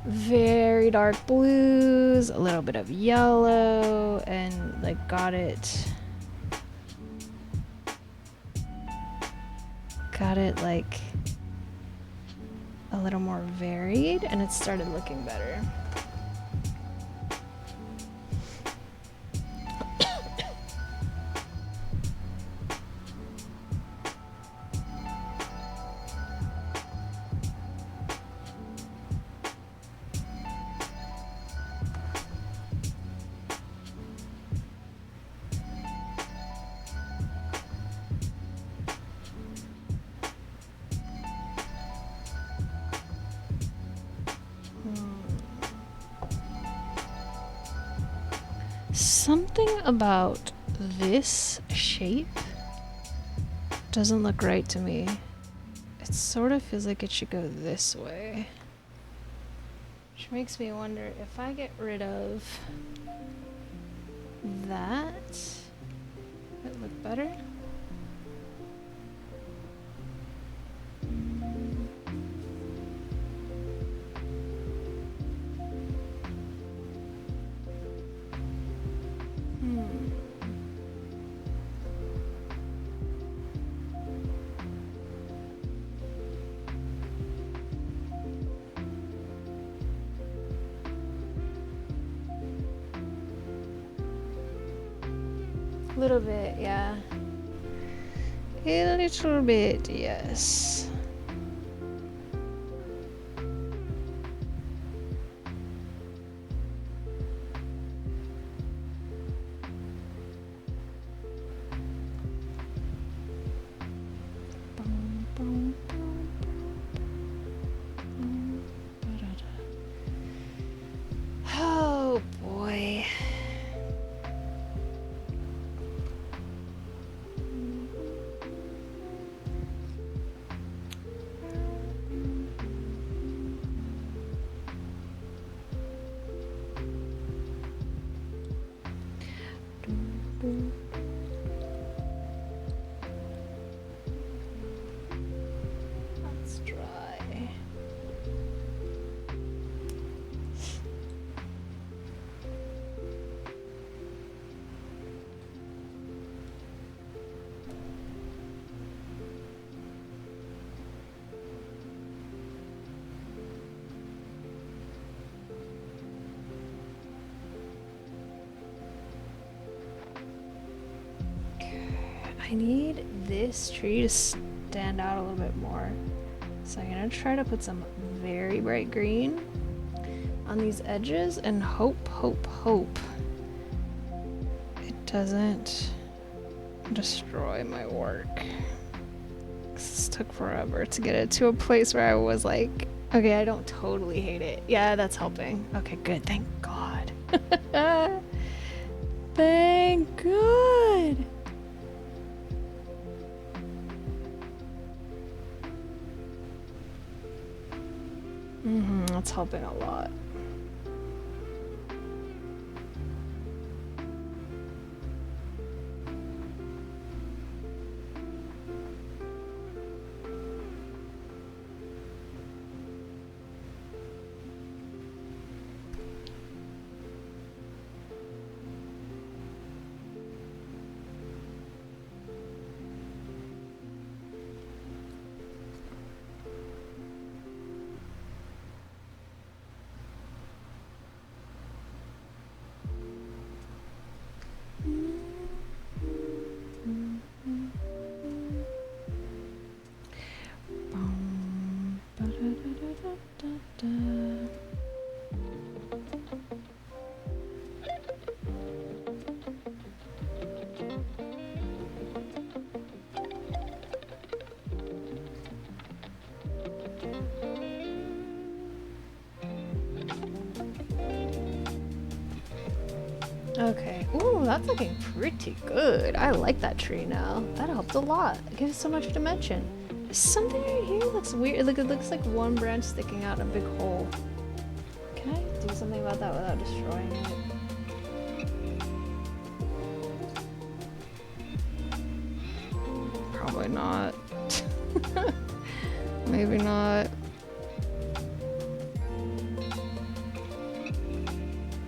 very dark blues, a little bit of yellow, and like got it like a little more varied, and it started looking better. Something about this shape doesn't look right to me. It sort of feels like it should go this way. Which makes me wonder if I get rid of that, would it look better? Little bit, yeah. A little bit, yes. Oh boy. Let's try. I need this tree to stand out a little bit more. So I'm gonna try to put some very bright green on these edges and hope it doesn't destroy my work. This took forever to get it to a place where I was like, okay, I don't totally hate it. Yeah, that's helping. Okay, good. Thank God. Thank God. That's helping a lot. Okay. Ooh, that's looking pretty good. I like that tree now. That helped a lot. It gives so much dimension. Something right here looks weird. Like it looks like one branch sticking out in a big hole. Can I do something about that without destroying it? Probably not. Maybe not.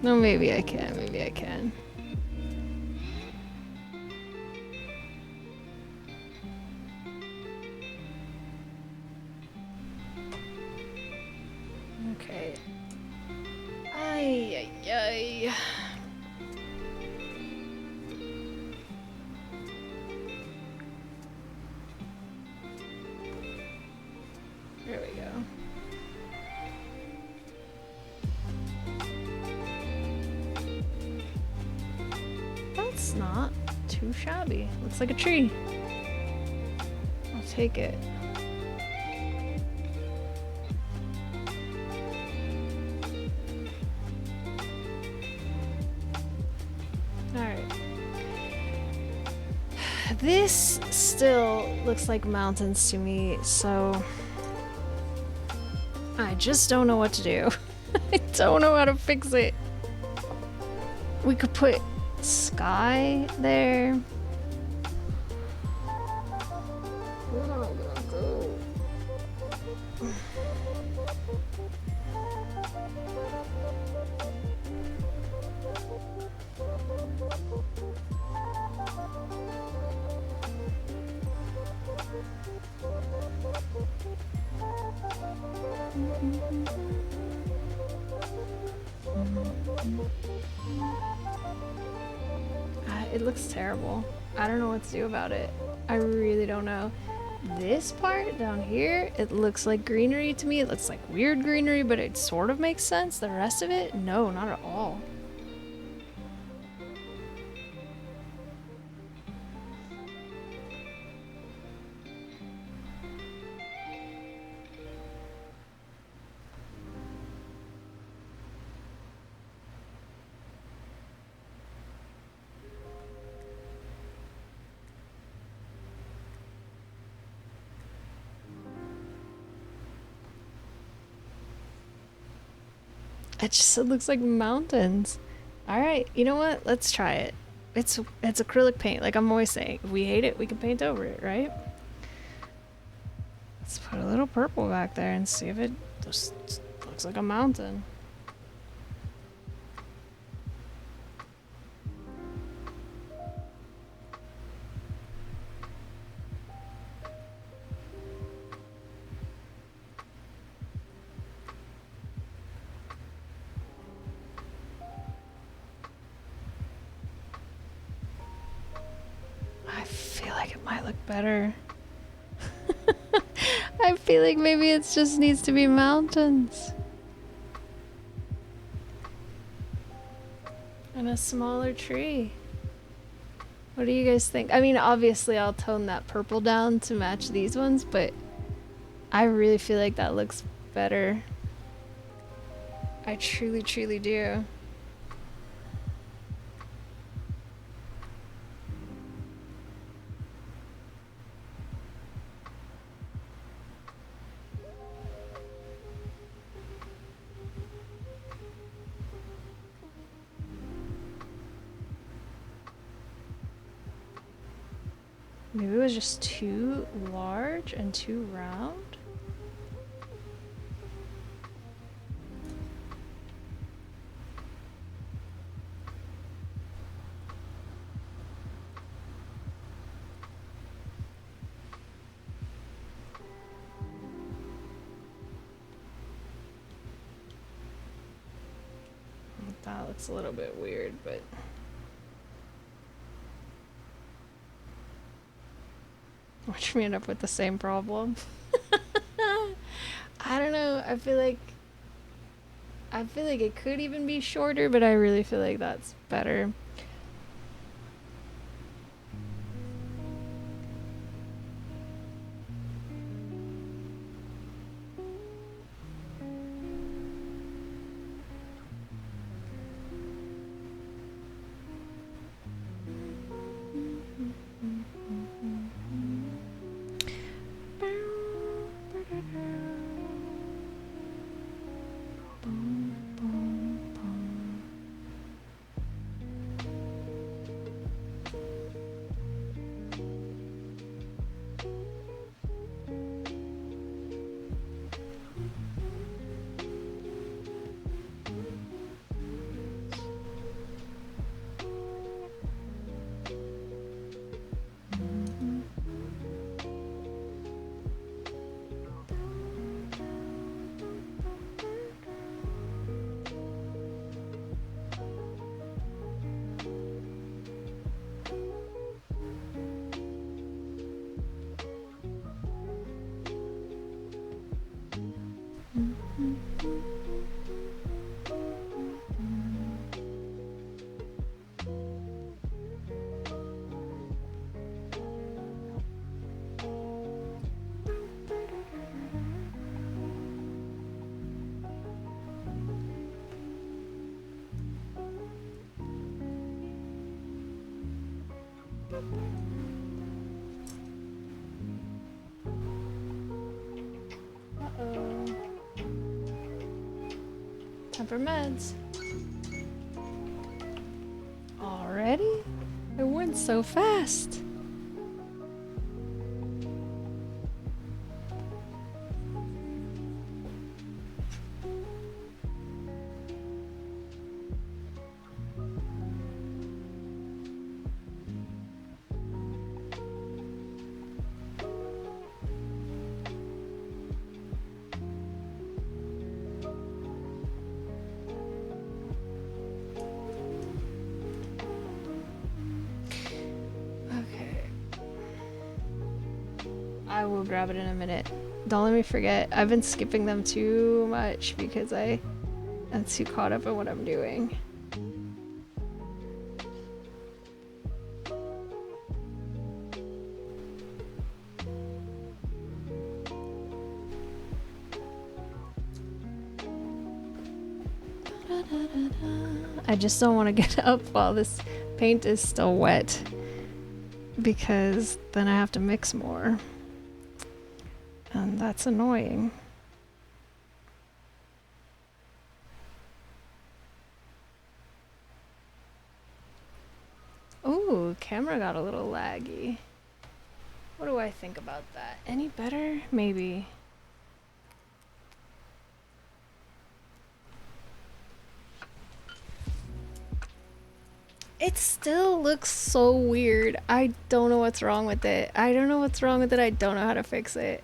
No, maybe I can. Maybe I can. Okay. Ay, ay, ay. There we go. That's not too shabby. Looks like a tree. I'll take it. Alright. This still looks like mountains to me, so I just don't know what to do. I don't know how to fix it. We could put sky there. Where am I gonna go? It looks terrible. I don't know what to do about it. I really don't know. This part down here, it looks like greenery to me. It looks like weird greenery, but it sort of makes sense. The rest of it, no, not at all. It looks like mountains. All right, you know what? Let's try it. It's acrylic paint. Like I'm always saying, if we hate it, we can paint over it, right? Let's put a little purple back there and see if it just looks like a mountain. I feel like it might look better. I feel like maybe it just needs to be mountains. And a smaller tree. What do you guys think? I mean, obviously I'll tone that purple down to match these ones, but I really feel like that looks better. I truly, truly do. Maybe it was just too large and too round? That looks a little bit weird, but... Watch me end up with the same problem. I don't know. I feel like it could even be shorter, but I really feel like that's better. Uh-oh. Time for meds. Already? It went so fast. grab it in a minute. Don't let me forget. I've been skipping them too much because I'm too caught up in what I'm doing. I just don't want to get up while this paint is still wet because then I have to mix more. And that's annoying. Ooh, camera got a little laggy. What do I think about that? Any better? Maybe. It still looks so weird. I don't know what's wrong with it. I don't know what's wrong with it. I don't know how to fix it.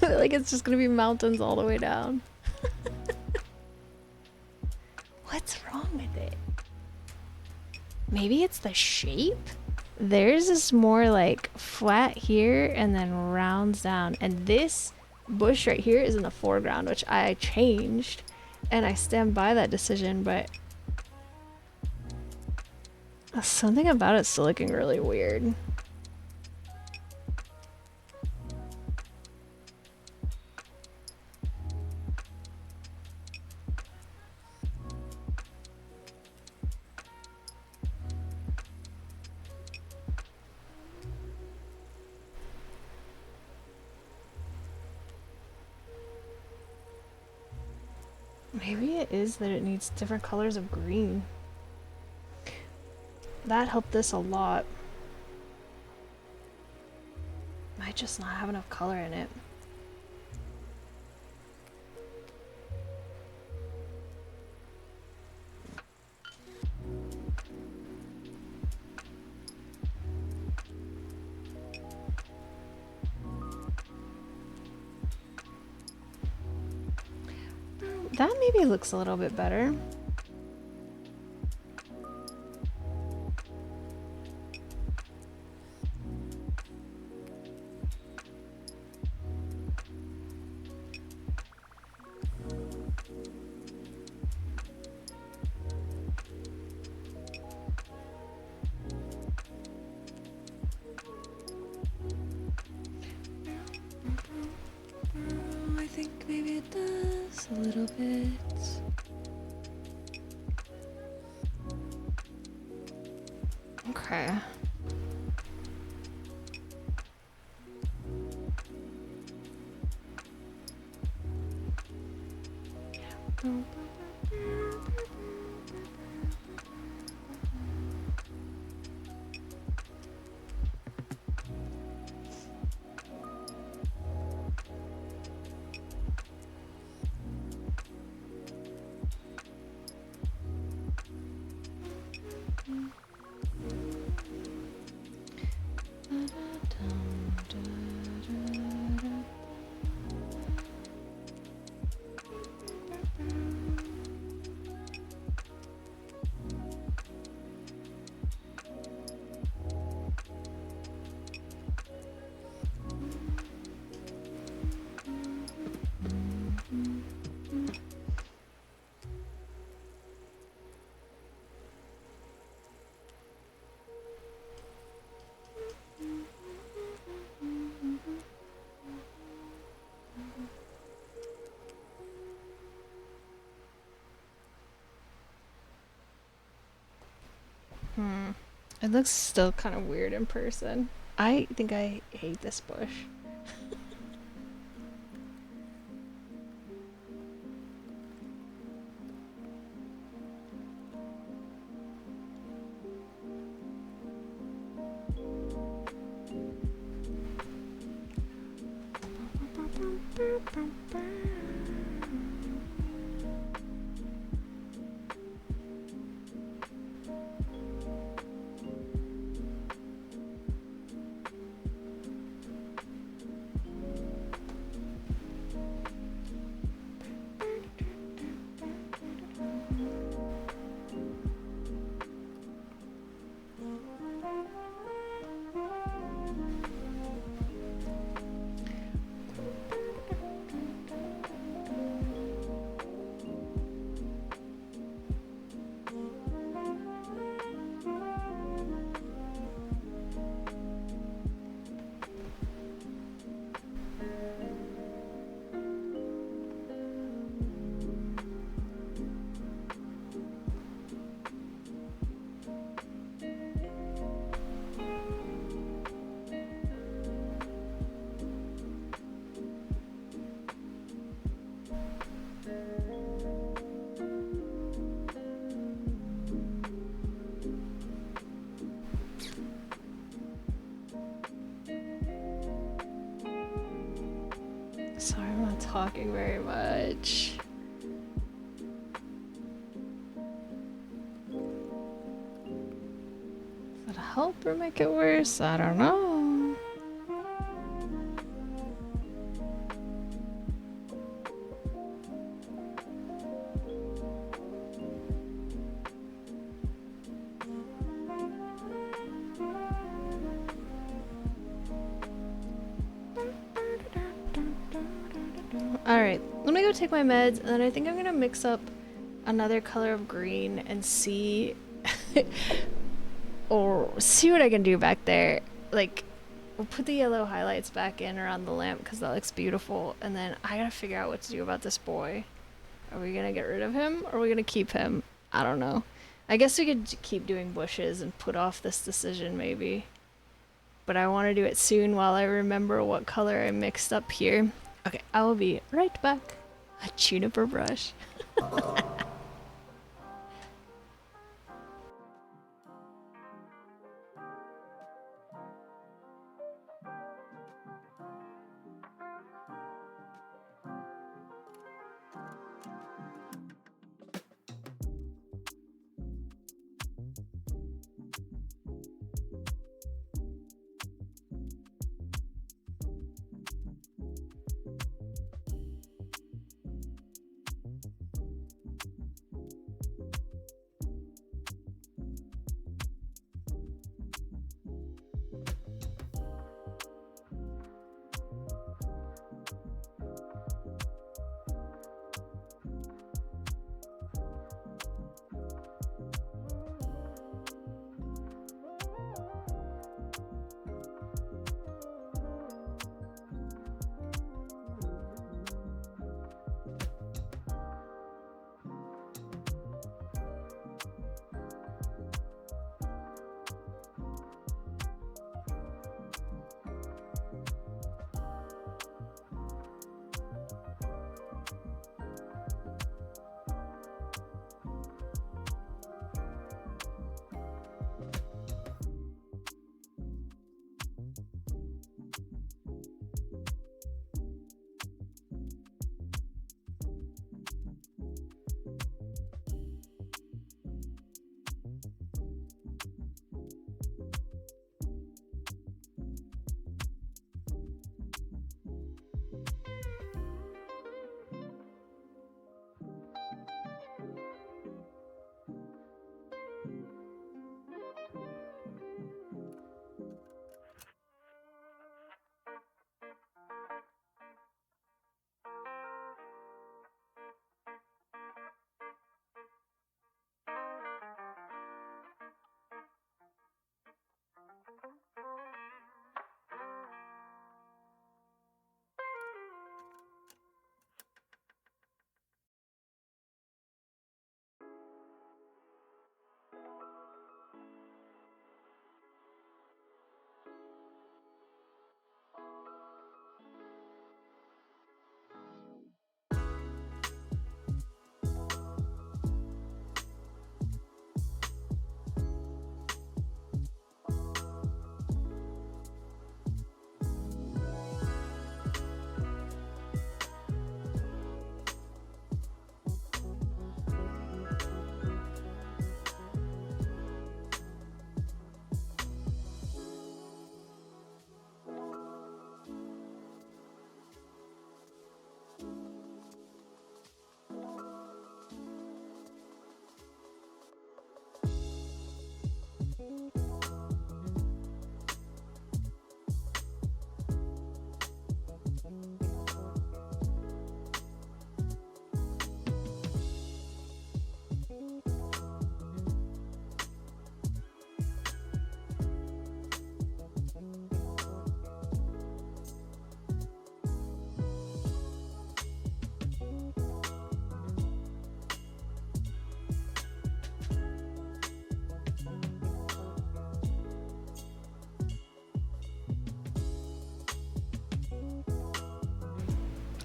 Like it's just gonna be mountains all the way down. What's wrong with it? Maybe it's the shape? Theirs is more like flat here and then rounds down. And this bush right here is in the foreground, which I changed. And I stand by that decision, but something about it still looking really weird. Maybe it is that it needs different colors of green. That helped this a lot. Might just not have enough color in it. That maybe looks a little bit better. I think maybe it does a little bit. Okay. It looks still kind of weird in person. I think I hate this bush. talking very much. Does that help or make it worse? I don't know. Alright, let me go take my meds, and then I think I'm gonna mix up another color of green and see or see what I can do back there. Like, we'll put the yellow highlights back in around the lamp because that looks beautiful, and then I gotta figure out what to do about this boy. Are we gonna get rid of him or are we gonna keep him? I don't know. I guess we could keep doing bushes and put off this decision maybe. But I want to do it soon while I remember what color I mixed up here. Okay, I will be right back. A juniper brush.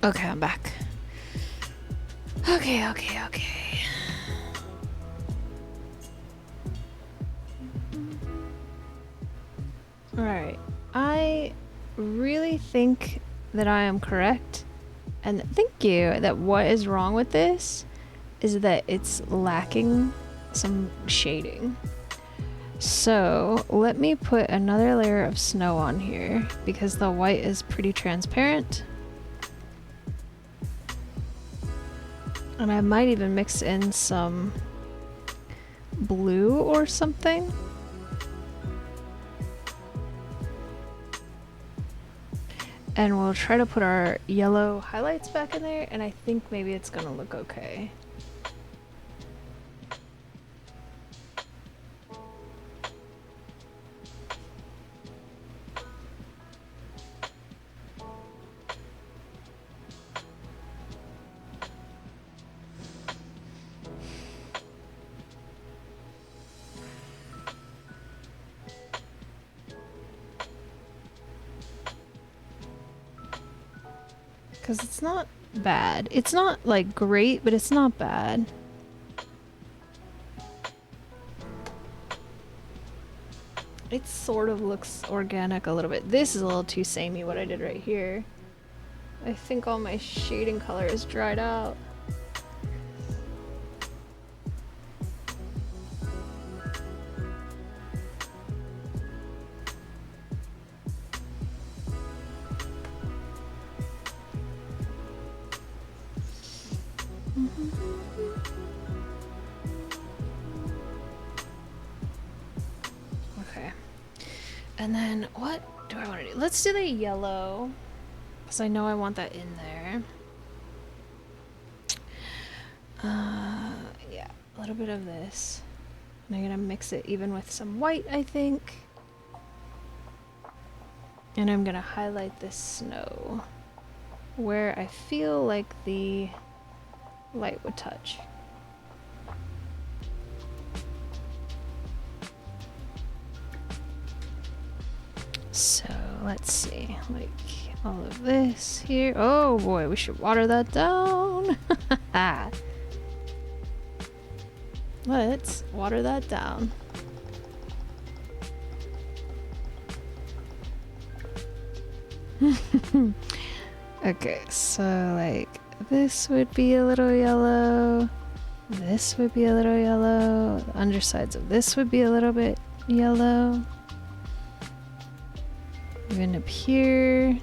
Okay, I'm back. Okay. Alright. I really think that I am correct, And thank you. That what is wrong with this is that it's lacking some shading. So let me put another layer of snow on here because the white is pretty transparent. And I might even mix in some blue or something. And we'll try to put our yellow highlights back in there, and I think maybe it's gonna look okay. Because it's not bad. It's not like great, but it's not bad. It sort of looks organic a little bit. This is a little too samey what I did right here. I think all my shading color is dried out. Okay. And then what do I want to do? Let's do the yellow. Because I know I want that in there. Yeah, a little bit of this. And I'm gonna mix it even with some white, I think. And I'm gonna highlight this snow where I feel like the light would touch. So let's see, like all of this here. Oh boy, we should water that down. Let's water that down. Okay, so like this would be a little yellow. This would be a little yellow. The undersides of this would be a little bit yellow. Even up here.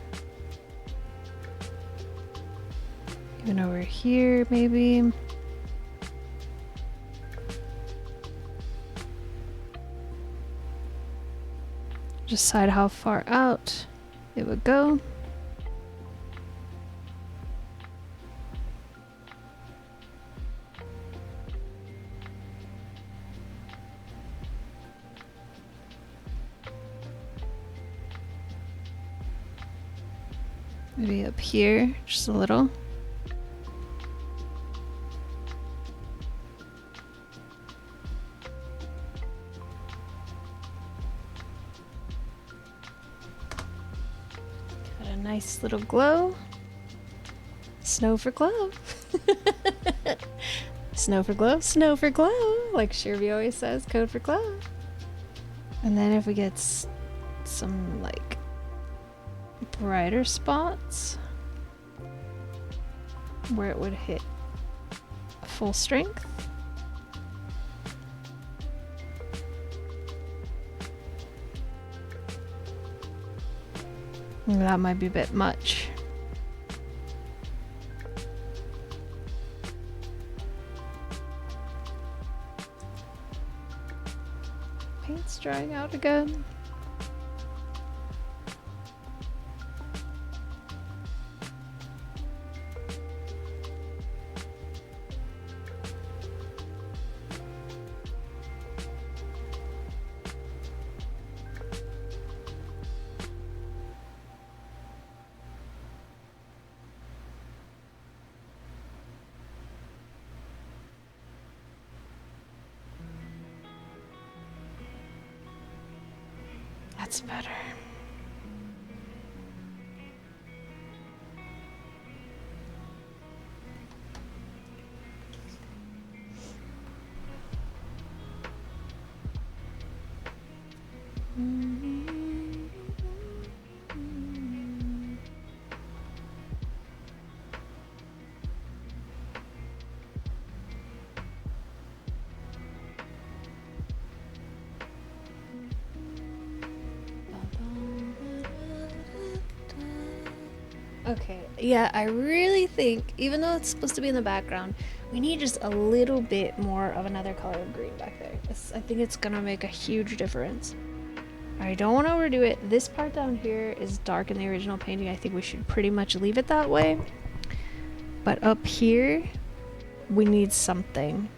Even over here, maybe. Decide how far out it would go. Maybe up here, just a little. Got a nice little glow. Snow for glow. Snow for glow, snow for glow. Like Shirby always says, code for glow. And then if we get some like brighter spots where it would hit full strength. That might be a bit much. Paint's drying out again. That's better. Okay, yeah, I really think, even though it's supposed to be in the background, we need just a little bit more of another color of green back there. I think it's gonna make a huge difference. I don't want to overdo it. This part down here is dark in the original painting. I think we should pretty much leave it that way. But up here, we need something.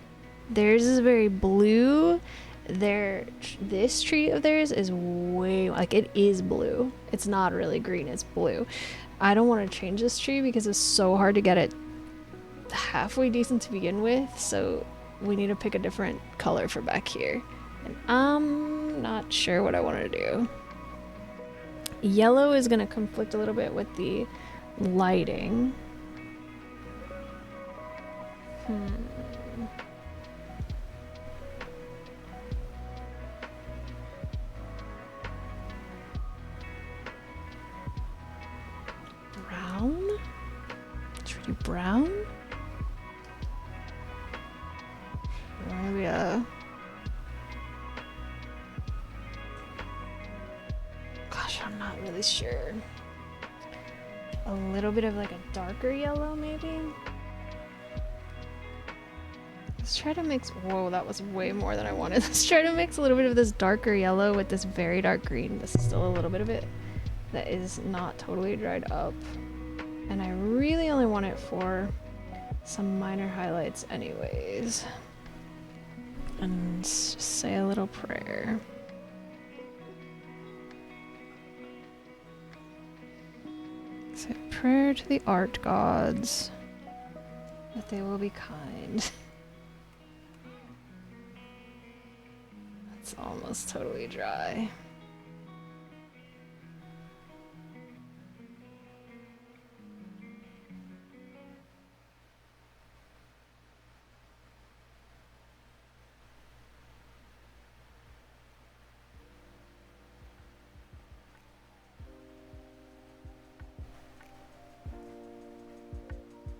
Theirs is very blue. This tree of theirs is way, like, it is blue. It's not really green, it's blue. I don't want to change this tree because it's so hard to get it halfway decent to begin with, so we need to pick a different color for back here. And I'm not sure what I want to do. Yellow is going to conflict a little bit with the lighting. Brown? Should we do brown? Or maybe gosh, I'm not really sure. A little bit of like a darker yellow, maybe? Let's try to mix. Whoa, that was way more than I wanted. Let's try to mix a little bit of this darker yellow with this very dark green. This is still a little bit of it that is not totally dried up. And I really only want it for some minor highlights anyways. And just say a little prayer. Say a prayer to the art gods that they will be kind. It's almost totally dry.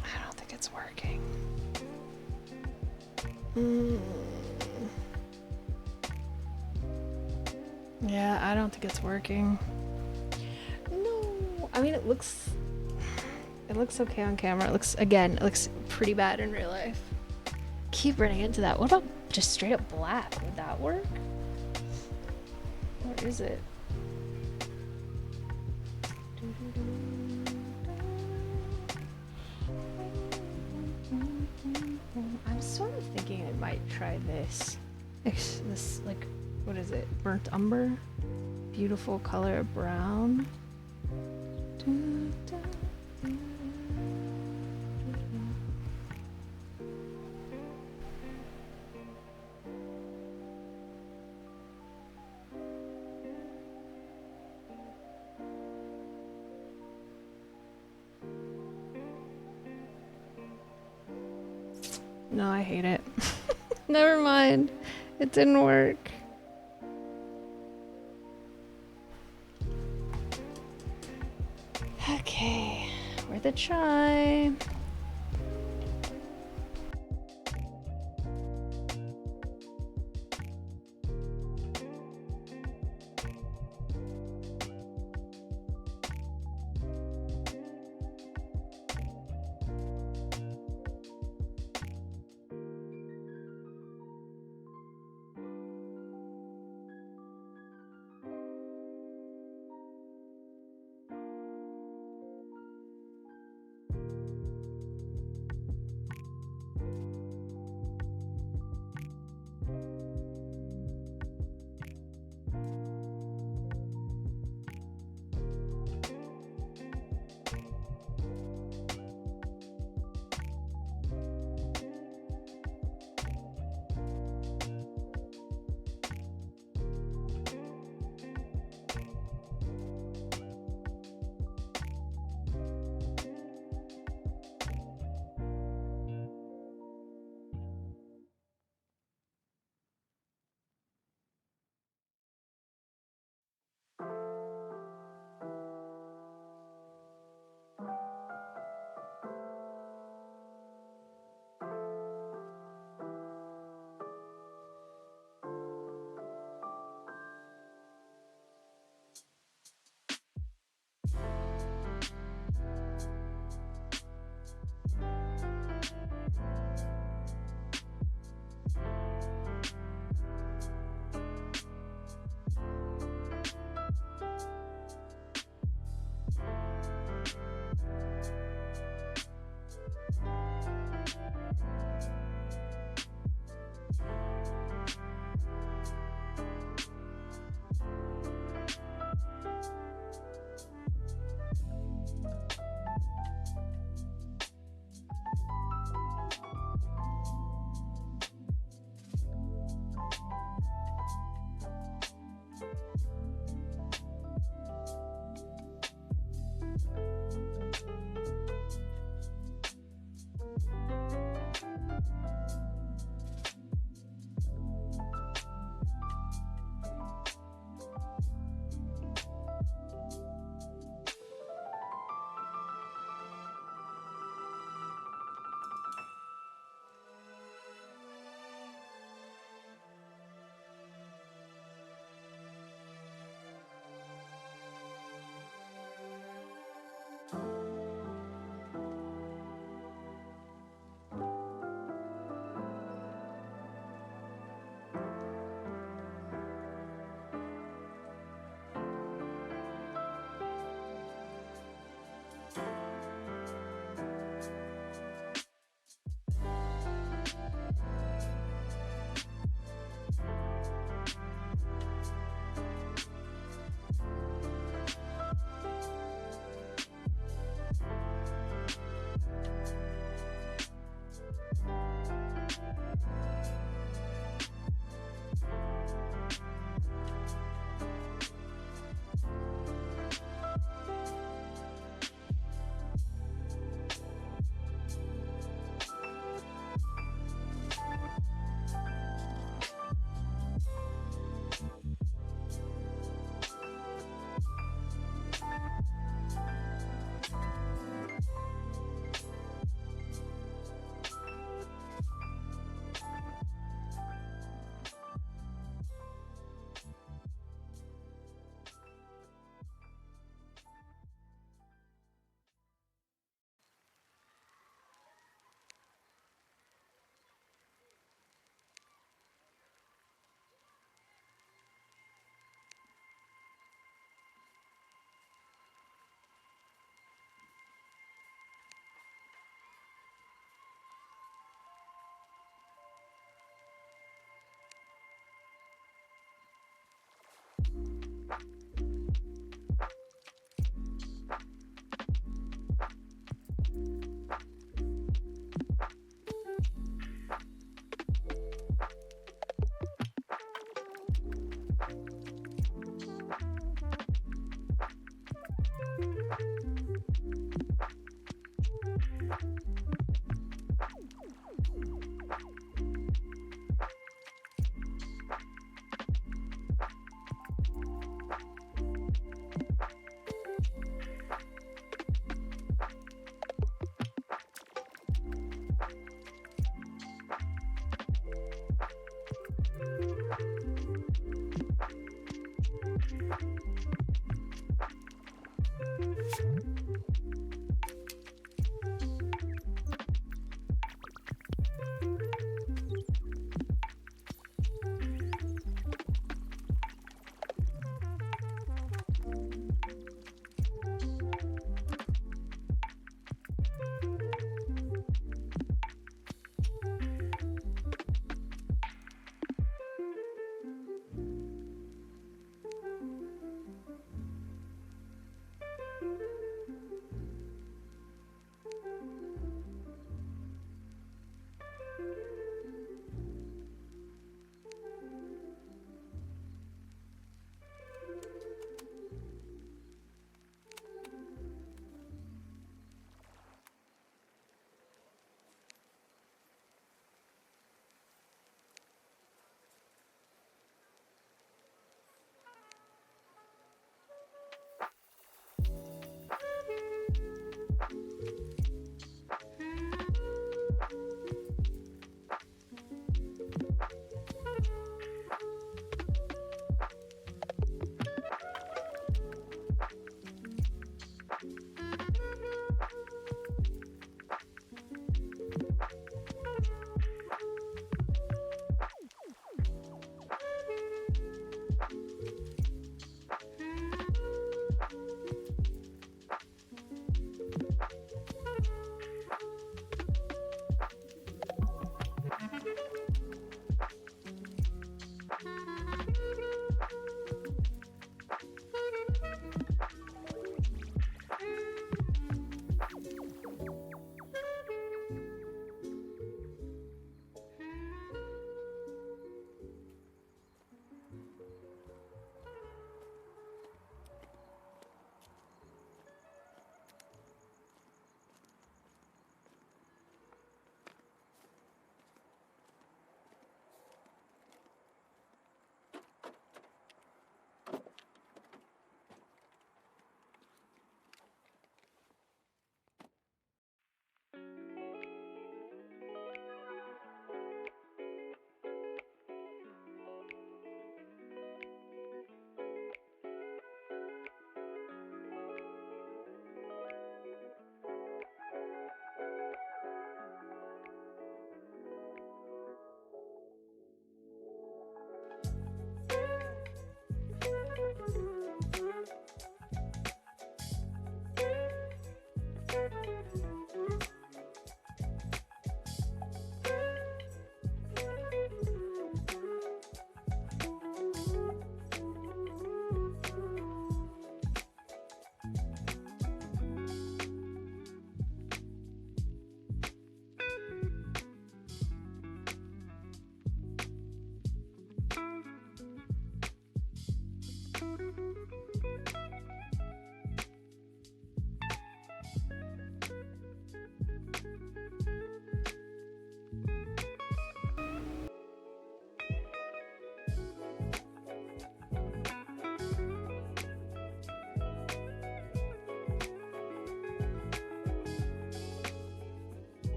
I don't think it's working. Yeah, I don't think it's working. No, I mean it looks okay on camera. It looks pretty bad in real life. Keep running into that. What about just straight up black? Would that work? What is it? I'm sort of thinking I might try this. This, like, what is it? Burnt umber? Beautiful color of brown. No, I hate it. Never mind. It didn't work. Okay, worth a try.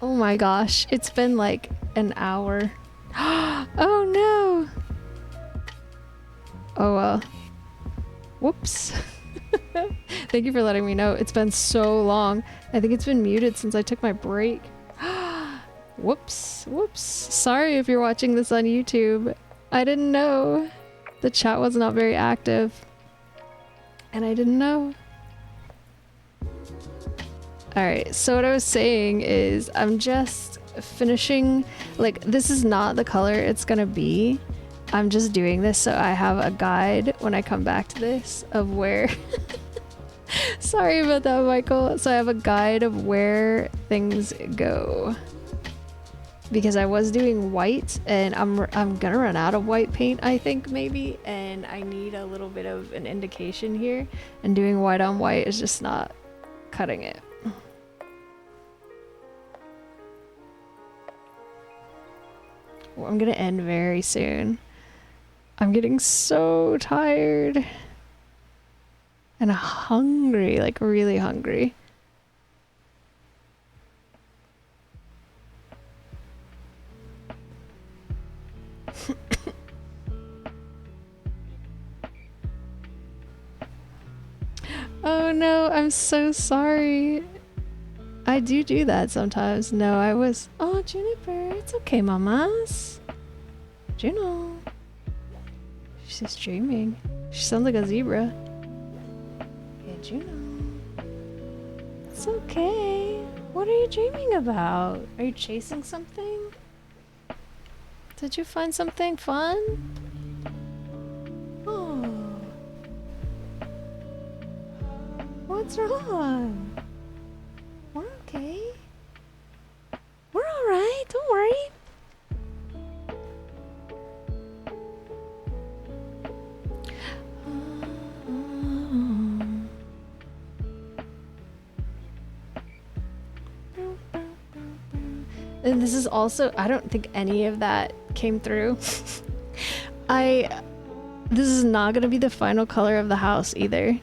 Oh my gosh, it's been like an hour. Oh no! Oh well. Whoops. Thank you for letting me know. It's been so long. I think it's been muted since I took my break. Whoops. Whoops. Sorry if you're watching this on YouTube. I didn't know. The chat was not very active. And I didn't know. Alright, so what I was saying is I'm just finishing, like, this is not the color it's gonna be. I'm just doing this so I have a guide when I come back to this of where... Sorry about that, Michael. So I have a guide of where things go. Because I was doing white and I'm gonna run out of white paint, I think, maybe. And I need a little bit of an indication here. And doing white on white is just not cutting it. Well, I'm gonna end very soon. I'm getting so tired. And hungry, like really hungry. Oh no, I'm so sorry. I do that sometimes. No, I was... Oh, Juniper, it's okay, mamas. Juno. She's just dreaming. She sounds like a zebra. Yeah, Juno. It's okay. What are you dreaming about? Are you chasing something? Did you find something fun? Oh. What's wrong? We're okay. We're alright, don't worry. And this is also, I don't think any of that came through. This is not gonna be the final color of the house either,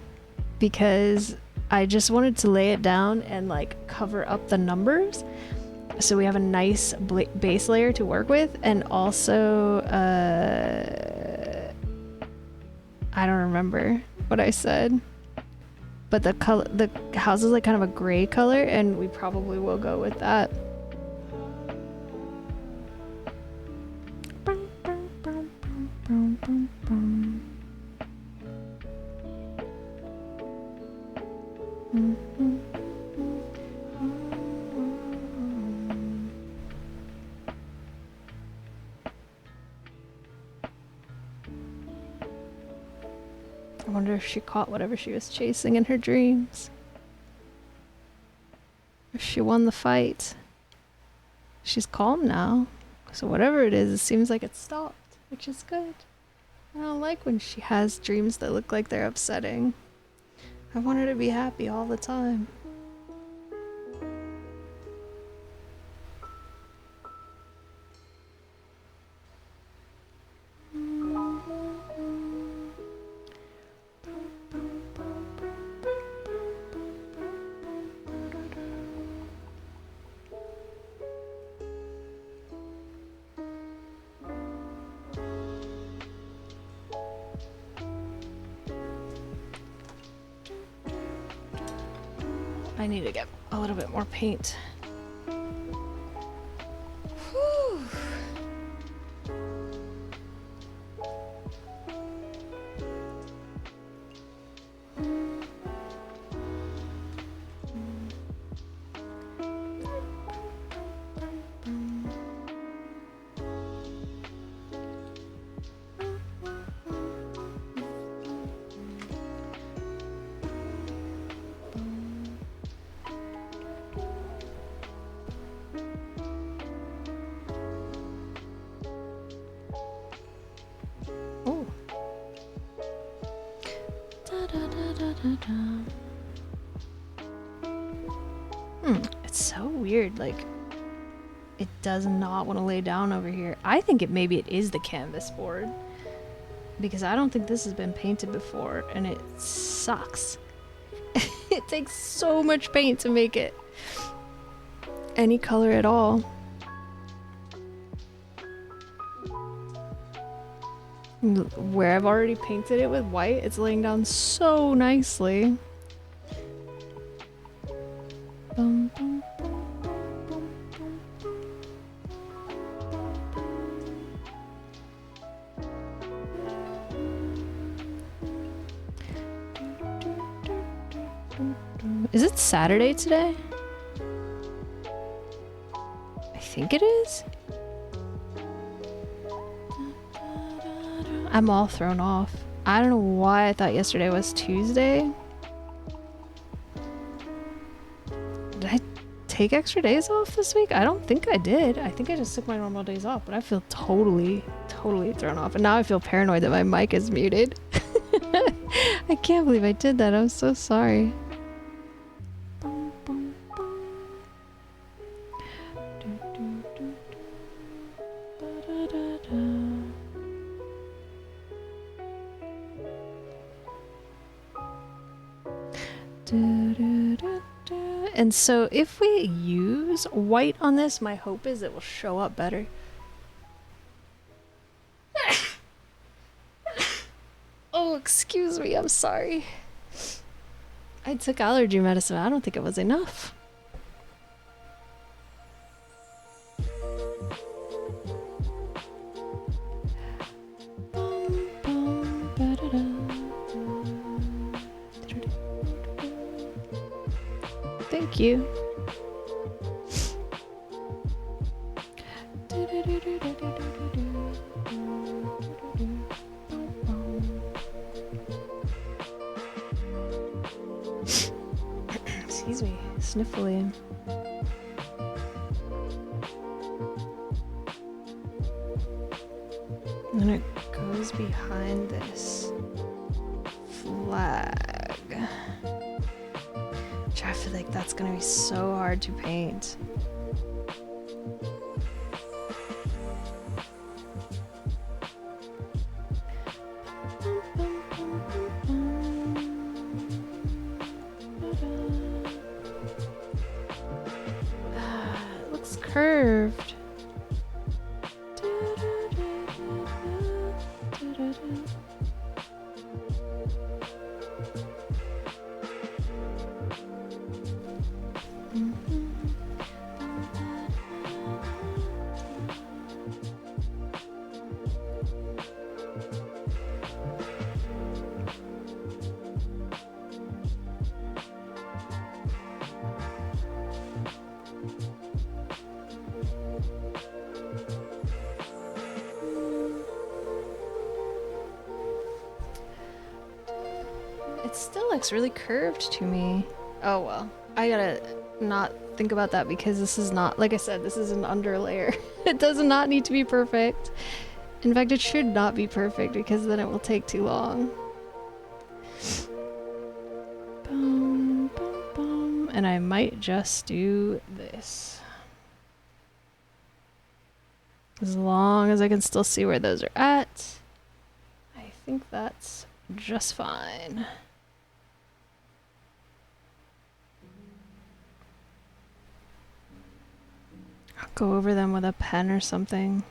because I just wanted to lay it down and like cover up the numbers so we have a nice base layer to work with. And also I don't remember what I said, but the color, the house is like kind of a gray color, and we probably will go with that. I wonder if she caught whatever she was chasing in her dreams. If she won the fight. She's calm now. So whatever it is, it seems like it stopped, which is good. I don't like when she has dreams that look like they're upsetting. I want her to be happy all the time. I need to get a little bit more paint. Whew. It's so weird, like it does not want to lay down over here. I think maybe it is the canvas board, because I don't think this has been painted before, and it sucks. It takes so much paint to make it any color at all. Where I've already painted it with white, it's laying down so nicely. Bum, bum, bum, bum, bum, bum. Is it Saturday today? I think it is. I'm all thrown off. I don't know why I thought yesterday was Tuesday. Did I take extra days off this week? I don't think I did. I think I just took my normal days off, but I feel totally thrown off. And now I feel paranoid that my mic is muted. I can't believe I did that. I'm so sorry. And so if we use white on this, my hope is it will show up better. Oh, excuse me, I'm sorry. I took allergy medicine. I don't think it was enough. Thank you. excuse me, sniffly. And then it goes behind this flag. Which I feel like that's gonna be so hard to paint. It looks curved. It still looks really curved to me. Oh well, I gotta not think about that because this is not, like I said, this is an underlayer. It does not need to be perfect. In fact, it should not be perfect because then it will take too long. Boom, boom, boom. And I might just do this. As long as I can still see where those are at, I think that's just fine. I'll go over them with a pen or something.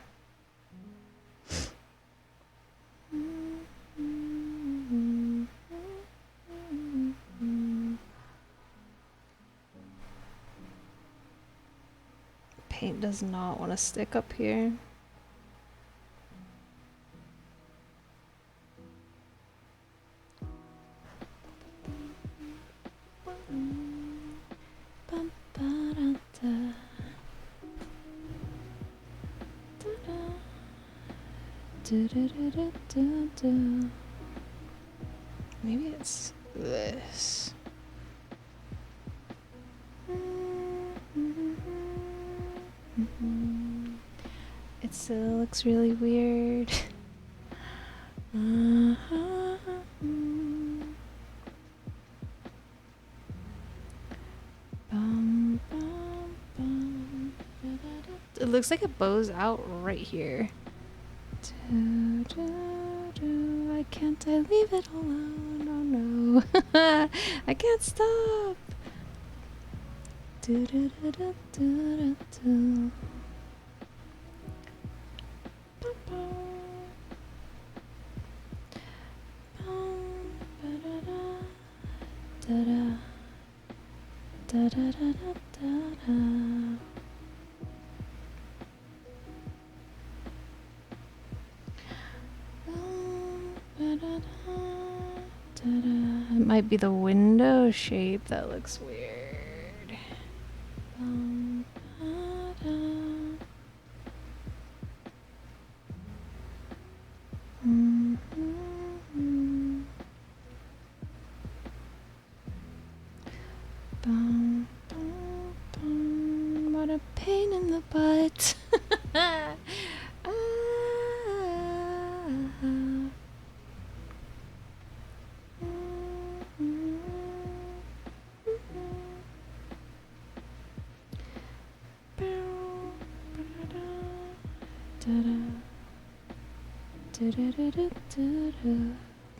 Paint does not want to stick up here. Maybe it's this. It still looks really weird. It looks like it bows out right here. Why can't I leave it alone? Oh no. I can't stop. It might be the window shape that looks weird. What a pain in the butt.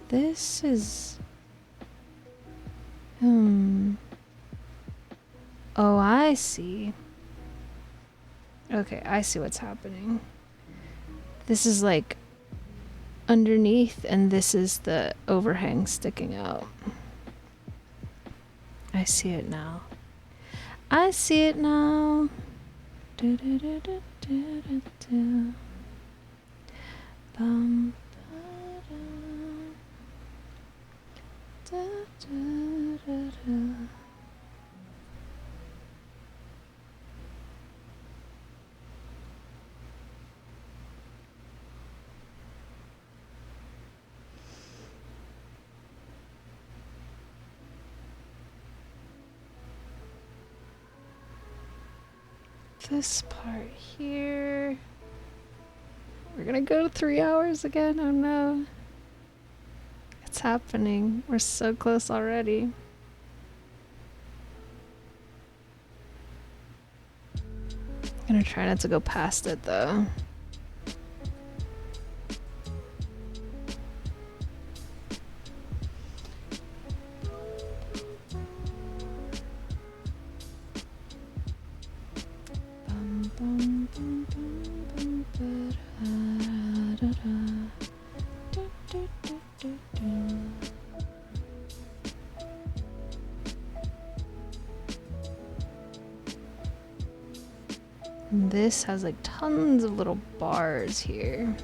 This is... Oh, I see. Okay, I see what's happening. This is like underneath, and this is the overhang sticking out. I see it now. I see it now. Bum, this part here. We're gonna go to 3 hours again. Oh no. It's happening. We're so close already. I'm gonna try not to go past it though. And this has like tons of little bars here.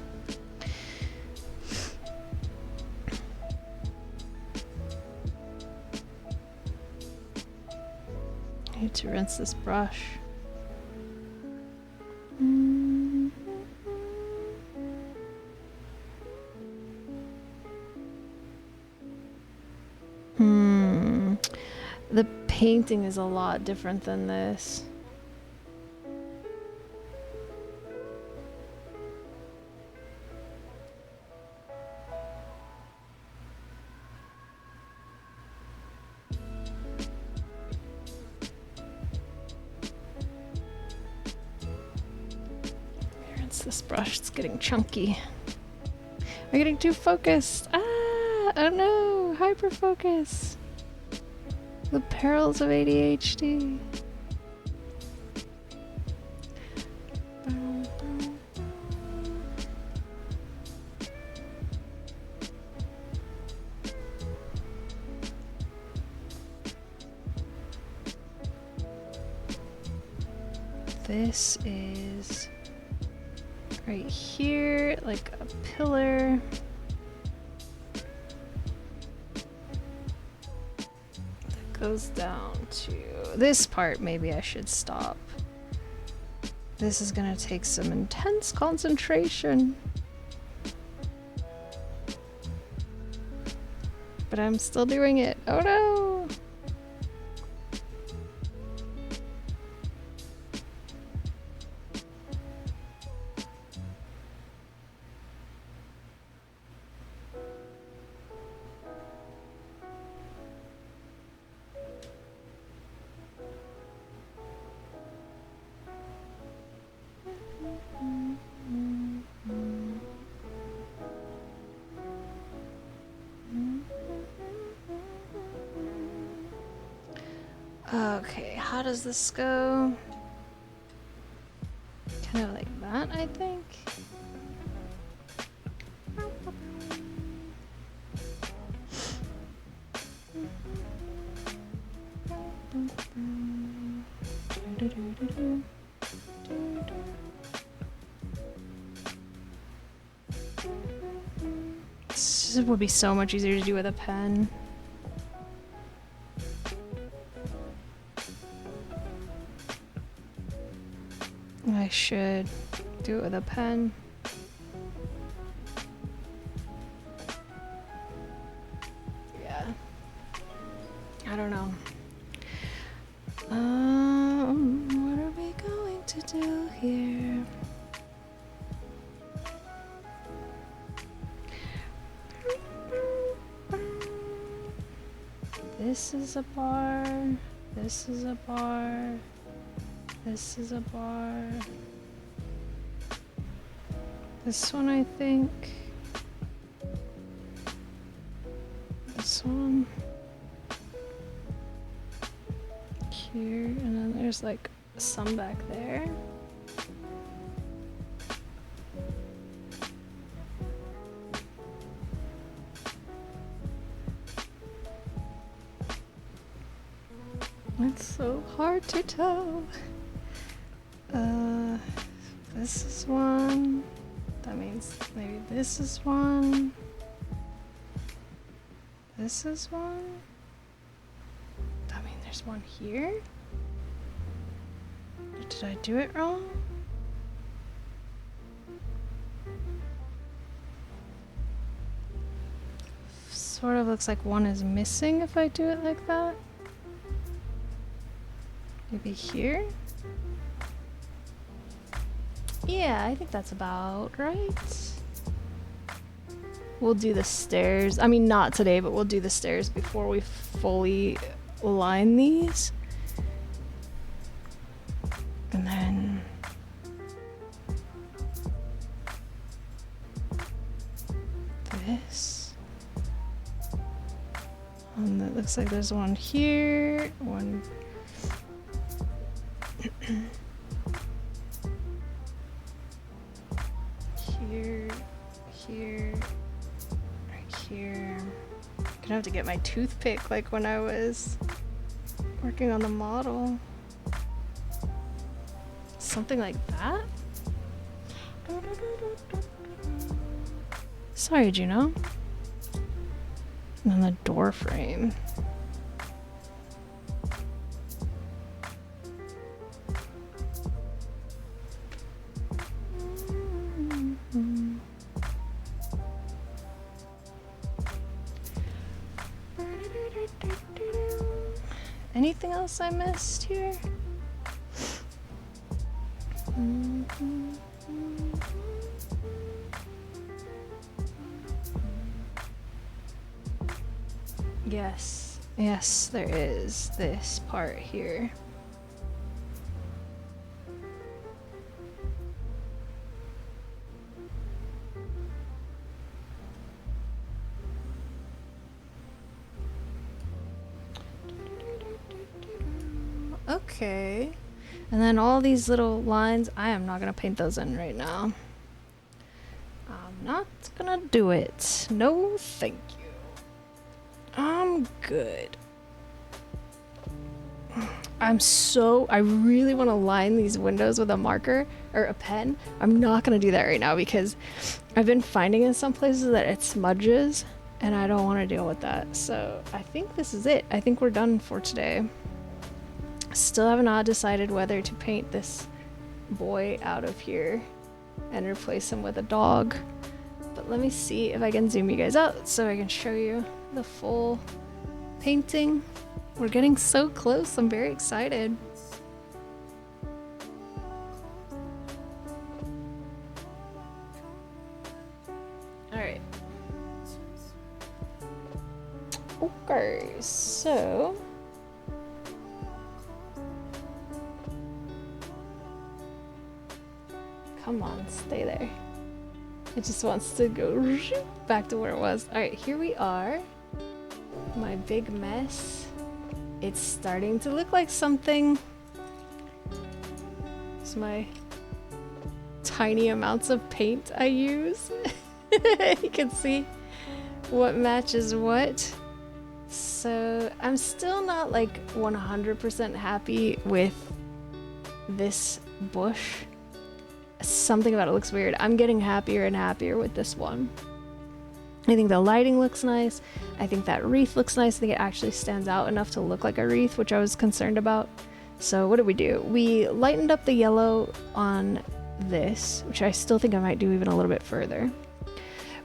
I need to rinse this brush. The painting is a lot different than this. Rinse this brush, it's getting chunky. I'm getting too focused. Ah, oh no, hyperfocus. The perils of ADHD. This is right here, like a pillar. Goes down to this part. Maybe I should stop. This is gonna take some intense concentration. But I'm still doing it. Oh no! Okay, how does this go? Kind of like that, I think. This would be so much easier to do with a pen. I should do it with a pen. Yeah. I don't know. What are we going to do here? This is a bar. This is a bar. This is a bar. This one, I think. This one. Here, and then there's like some back there. It's so hard to tell. This is one. That means maybe this is one. This is one. That means there's one here. Did I do it wrong? Sort of looks like one is missing if I do it like that. Maybe here? Yeah, I think that's about right. We'll do the stairs. I mean, not today, but we'll do the stairs before we fully line these. And then... this. And it looks like there's one here, one... here, here, right here. Gonna have to get my toothpick like when I was working on the model. Something like that? Sorry, Juno. And then the door frame. Anything else I missed here? Yes, yes, there is this part here. Okay. And then all these little lines, I am not gonna paint those in right now. I'm not gonna do it. No, thank you. I'm good. I really want to line these windows with a marker or a pen. I'm not gonna do that right now because I've been finding in some places that it smudges and I don't want to deal with that. So I think this is it. I think we're done for today. Still have not decided whether to paint this boy out of here and replace him with a dog. But let me see if I can zoom you guys out so I can show you the full painting. We're getting so close. I'm very excited. Alright. Okay, so... come on, stay there. It just wants to go back to where it was. Alright, here we are. My big mess. It's starting to look like something. It's my tiny amounts of paint I use. You can see what matches what. So I'm still not like 100% happy with this bush. Something about it looks weird. I'm getting happier and happier with this one. I think the lighting looks nice. I think that wreath looks nice. I think it actually stands out enough to look like a wreath, which I was concerned about. So what did we do? We lightened up the yellow on this, which I still think I might do even a little bit further.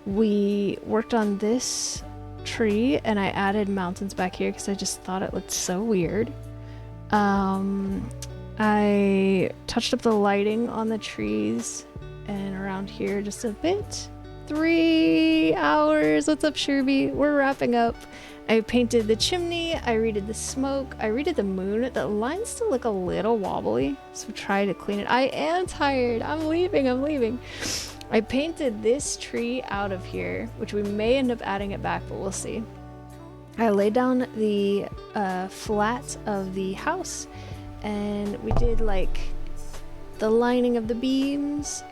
We worked on this tree and I added mountains back here because I just thought it looked so weird. I touched up the lighting on the trees and around here just a bit. 3 hours. What's up, Sherby? We're wrapping up. I painted the chimney. I redid the smoke. I redid the moon. The lines still look a little wobbly, so try to clean it. I am tired. I'm leaving. I painted this tree out of here, which we may end up adding it back, but we'll see. I laid down the flat of the house, and we did like the lining of the beams.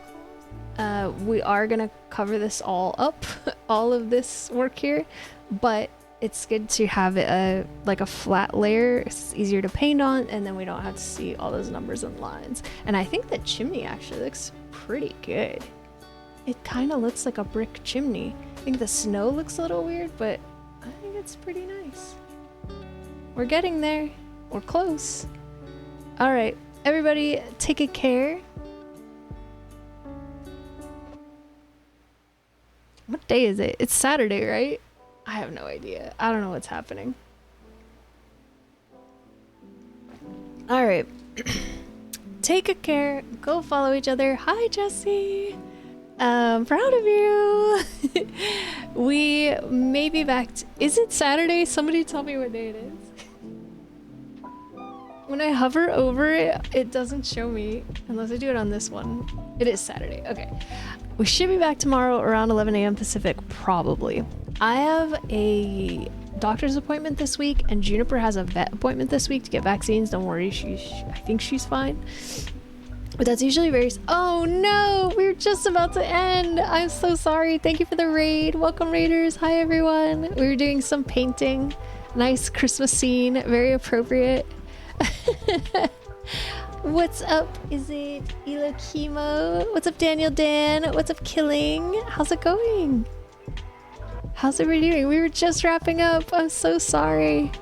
We are gonna cover this all up, all of this work here, but it's good to have it like a flat layer. It's easier to paint on, and then we don't have to see all those numbers and lines. And I think the chimney actually looks pretty good. It kind of looks like a brick chimney. I think the snow looks a little weird, but I think it's pretty nice. We're getting there. We're close. All right, everybody, take good care. What day is it? It's Saturday, right? I have no idea. I don't know what's happening. All right. take good care. Go follow each other. Hi, Jesse. Proud of you. We may be back. Is it Saturday? Somebody tell me what day it is. When I hover over it, it doesn't show me unless I do it on this one. It is Saturday. Okay. We should be back tomorrow around 11 a.m. Pacific, probably. I have a doctor's appointment this week, and Juniper has a vet appointment this week to get vaccines. Don't worry, I think she's fine. But that's usually very... Oh no! We're just about to end! I'm so sorry. Thank you for the raid. Welcome, raiders. Hi, everyone. We were doing some painting. Nice Christmas scene. Very appropriate. What's up? Is it Elo Chemo? What's up, Daniel Dan? What's up, Killing? How's it going? How's everybody doing? We were just wrapping up. I'm so sorry.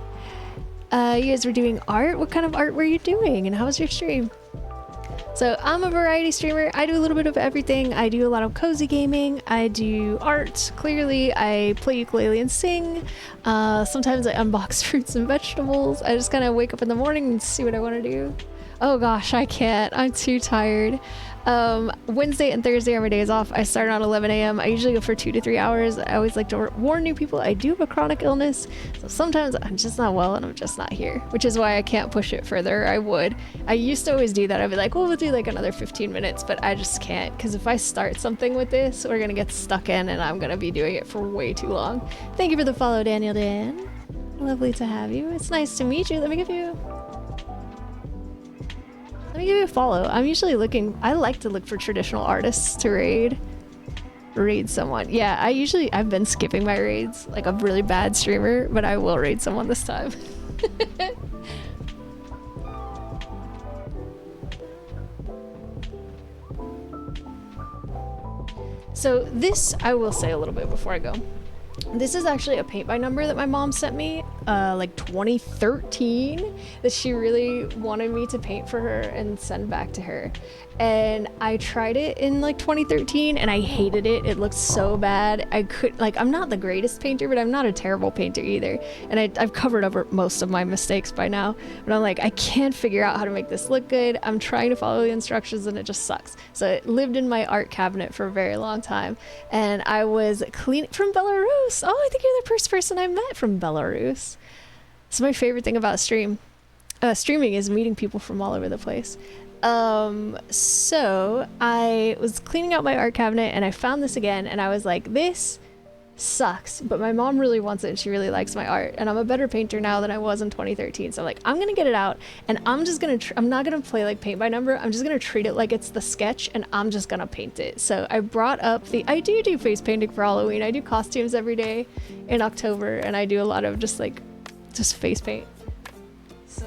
You guys were doing art? What kind of art were you doing? And how was your stream? So I'm a variety streamer. I do a little bit of everything. I do a lot of cozy gaming. I do art. Clearly, I play ukulele and sing. Sometimes I unbox fruits and vegetables. I just kind of wake up in the morning and see what I want to do. Oh gosh, I can't. I'm too tired. Wednesday and Thursday are my days off. I start around 11 a.m. I usually go for 2 to 3 hours. I always like to warn new people I do have a chronic illness, so sometimes I'm just not well and I'm just not here, which is why I can't push it further. I used to always do that. I'd be like, well, we'll do like another 15 minutes, but I just can't, because if I start something with this, we're gonna get stuck in and I'm gonna be doing it for way too long. Thank you for the follow, Daniel Dan. Lovely to have you. It's nice to meet you. Let me give you a follow. I'm usually looking... I like to look for traditional artists to raid someone. Yeah, I've been skipping my raids. Like a really bad streamer, but I will raid someone this time. So this, I will say a little bit before I go. This is actually a paint by number that my mom sent me, like 2013, that she really wanted me to paint for her and send back to her. And I tried it in like 2013 and I hated it. It looked so bad. I'm not the greatest painter, but I'm not a terrible painter either. And I've covered over most of my mistakes by now. But I'm like, I can't figure out how to make this look good. I'm trying to follow the instructions and it just sucks. So it lived in my art cabinet for a very long time. And I was cleaning from Belarus. Oh, I think you're the first person I met from Belarus. It's my favorite thing about streaming is meeting people from all over the place. So I was cleaning out my art cabinet and I found this again and I was like, this sucks, but my mom really wants it and she really likes my art and I'm a better painter now than I was in 2013. So I'm like, I'm gonna get it out and I'm just gonna I'm not gonna play like paint by number. I'm just gonna treat it like it's the sketch and I'm just gonna paint it. So I brought up I do face painting for Halloween. I do costumes every day in October and I do a lot of just face paint. So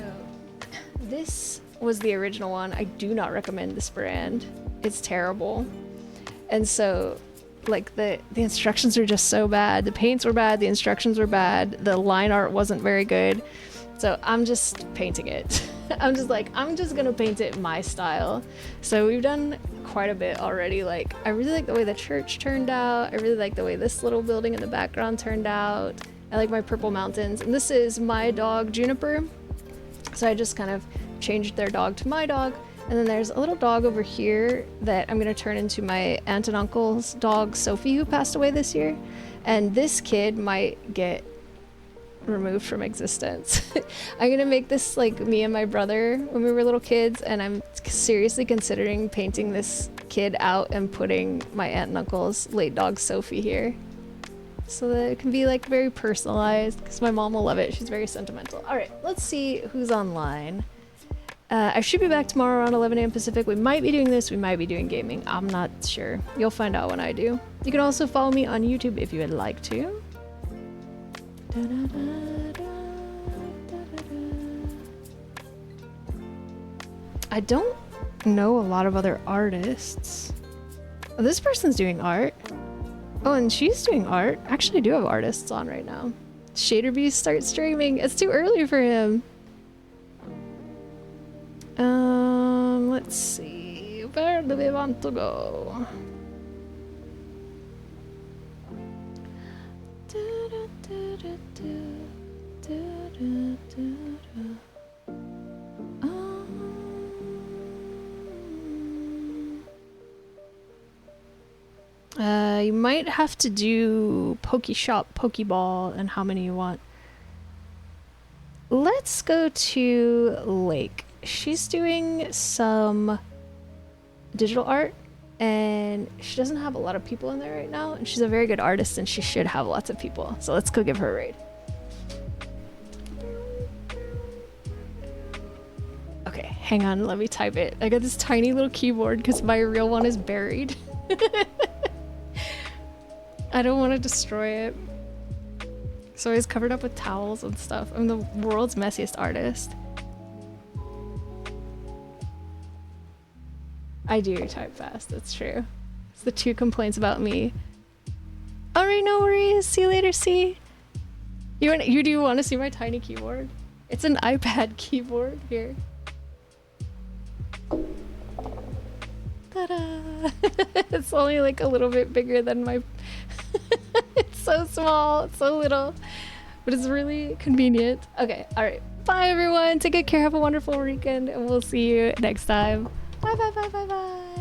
this was the original one. I do not recommend this brand. It's terrible. And so like the instructions are just so bad. The paints were bad, the instructions were bad, the line art wasn't very good. So I'm just painting it. I'm just gonna paint it my style. So we've done quite a bit already. Like I really like the way the church turned out. I really like the way this little building in the background turned out. I like my purple mountains. And this is my dog Juniper. So I just kind of changed their dog to my dog. And then there's a little dog over here that I'm gonna turn into my aunt and uncle's dog Sophie, who passed away this year. And this kid might get removed from existence. I'm gonna make this like me and my brother when we were little kids, and I'm seriously considering painting this kid out and putting my aunt and uncle's late dog Sophie here, so that it can be like very personalized, because my mom will love it. She's very sentimental. All right, let's see who's online. I should be back tomorrow around 11 a.m. Pacific. We might be doing this, we might be doing gaming. I'm not sure. You'll find out when I do. You can also follow me on YouTube if you would like to. I don't know a lot of other artists. Oh, this person's doing art. Oh, and she's doing art. Actually, I do have artists on right now. Shaderbeast starts streaming. It's too early for him. Let's see. Where do we want to go? You might have to do Pokeshop, Pokeball, and how many you want. Let's go to Lake. She's doing some digital art, and she doesn't have a lot of people in there right now, and she's a very good artist, and she should have lots of people. So let's go give her a raid. Okay, hang on, let me type it. I got this tiny little keyboard because my real one is buried. I don't want to destroy it. So it's covered up with towels and stuff. I'm the world's messiest artist. I do type fast, that's true. It's the 2 complaints about me. Alright, no worries. See you later, C. You do want to see my tiny keyboard? It's an iPad keyboard here. Ta-da! It's only like a little bit bigger than my... It's so small, it's so little, but it's really convenient. Okay, alright. Bye everyone, take good care, have a wonderful weekend, and we'll see you next time. Bye bye bye bye bye.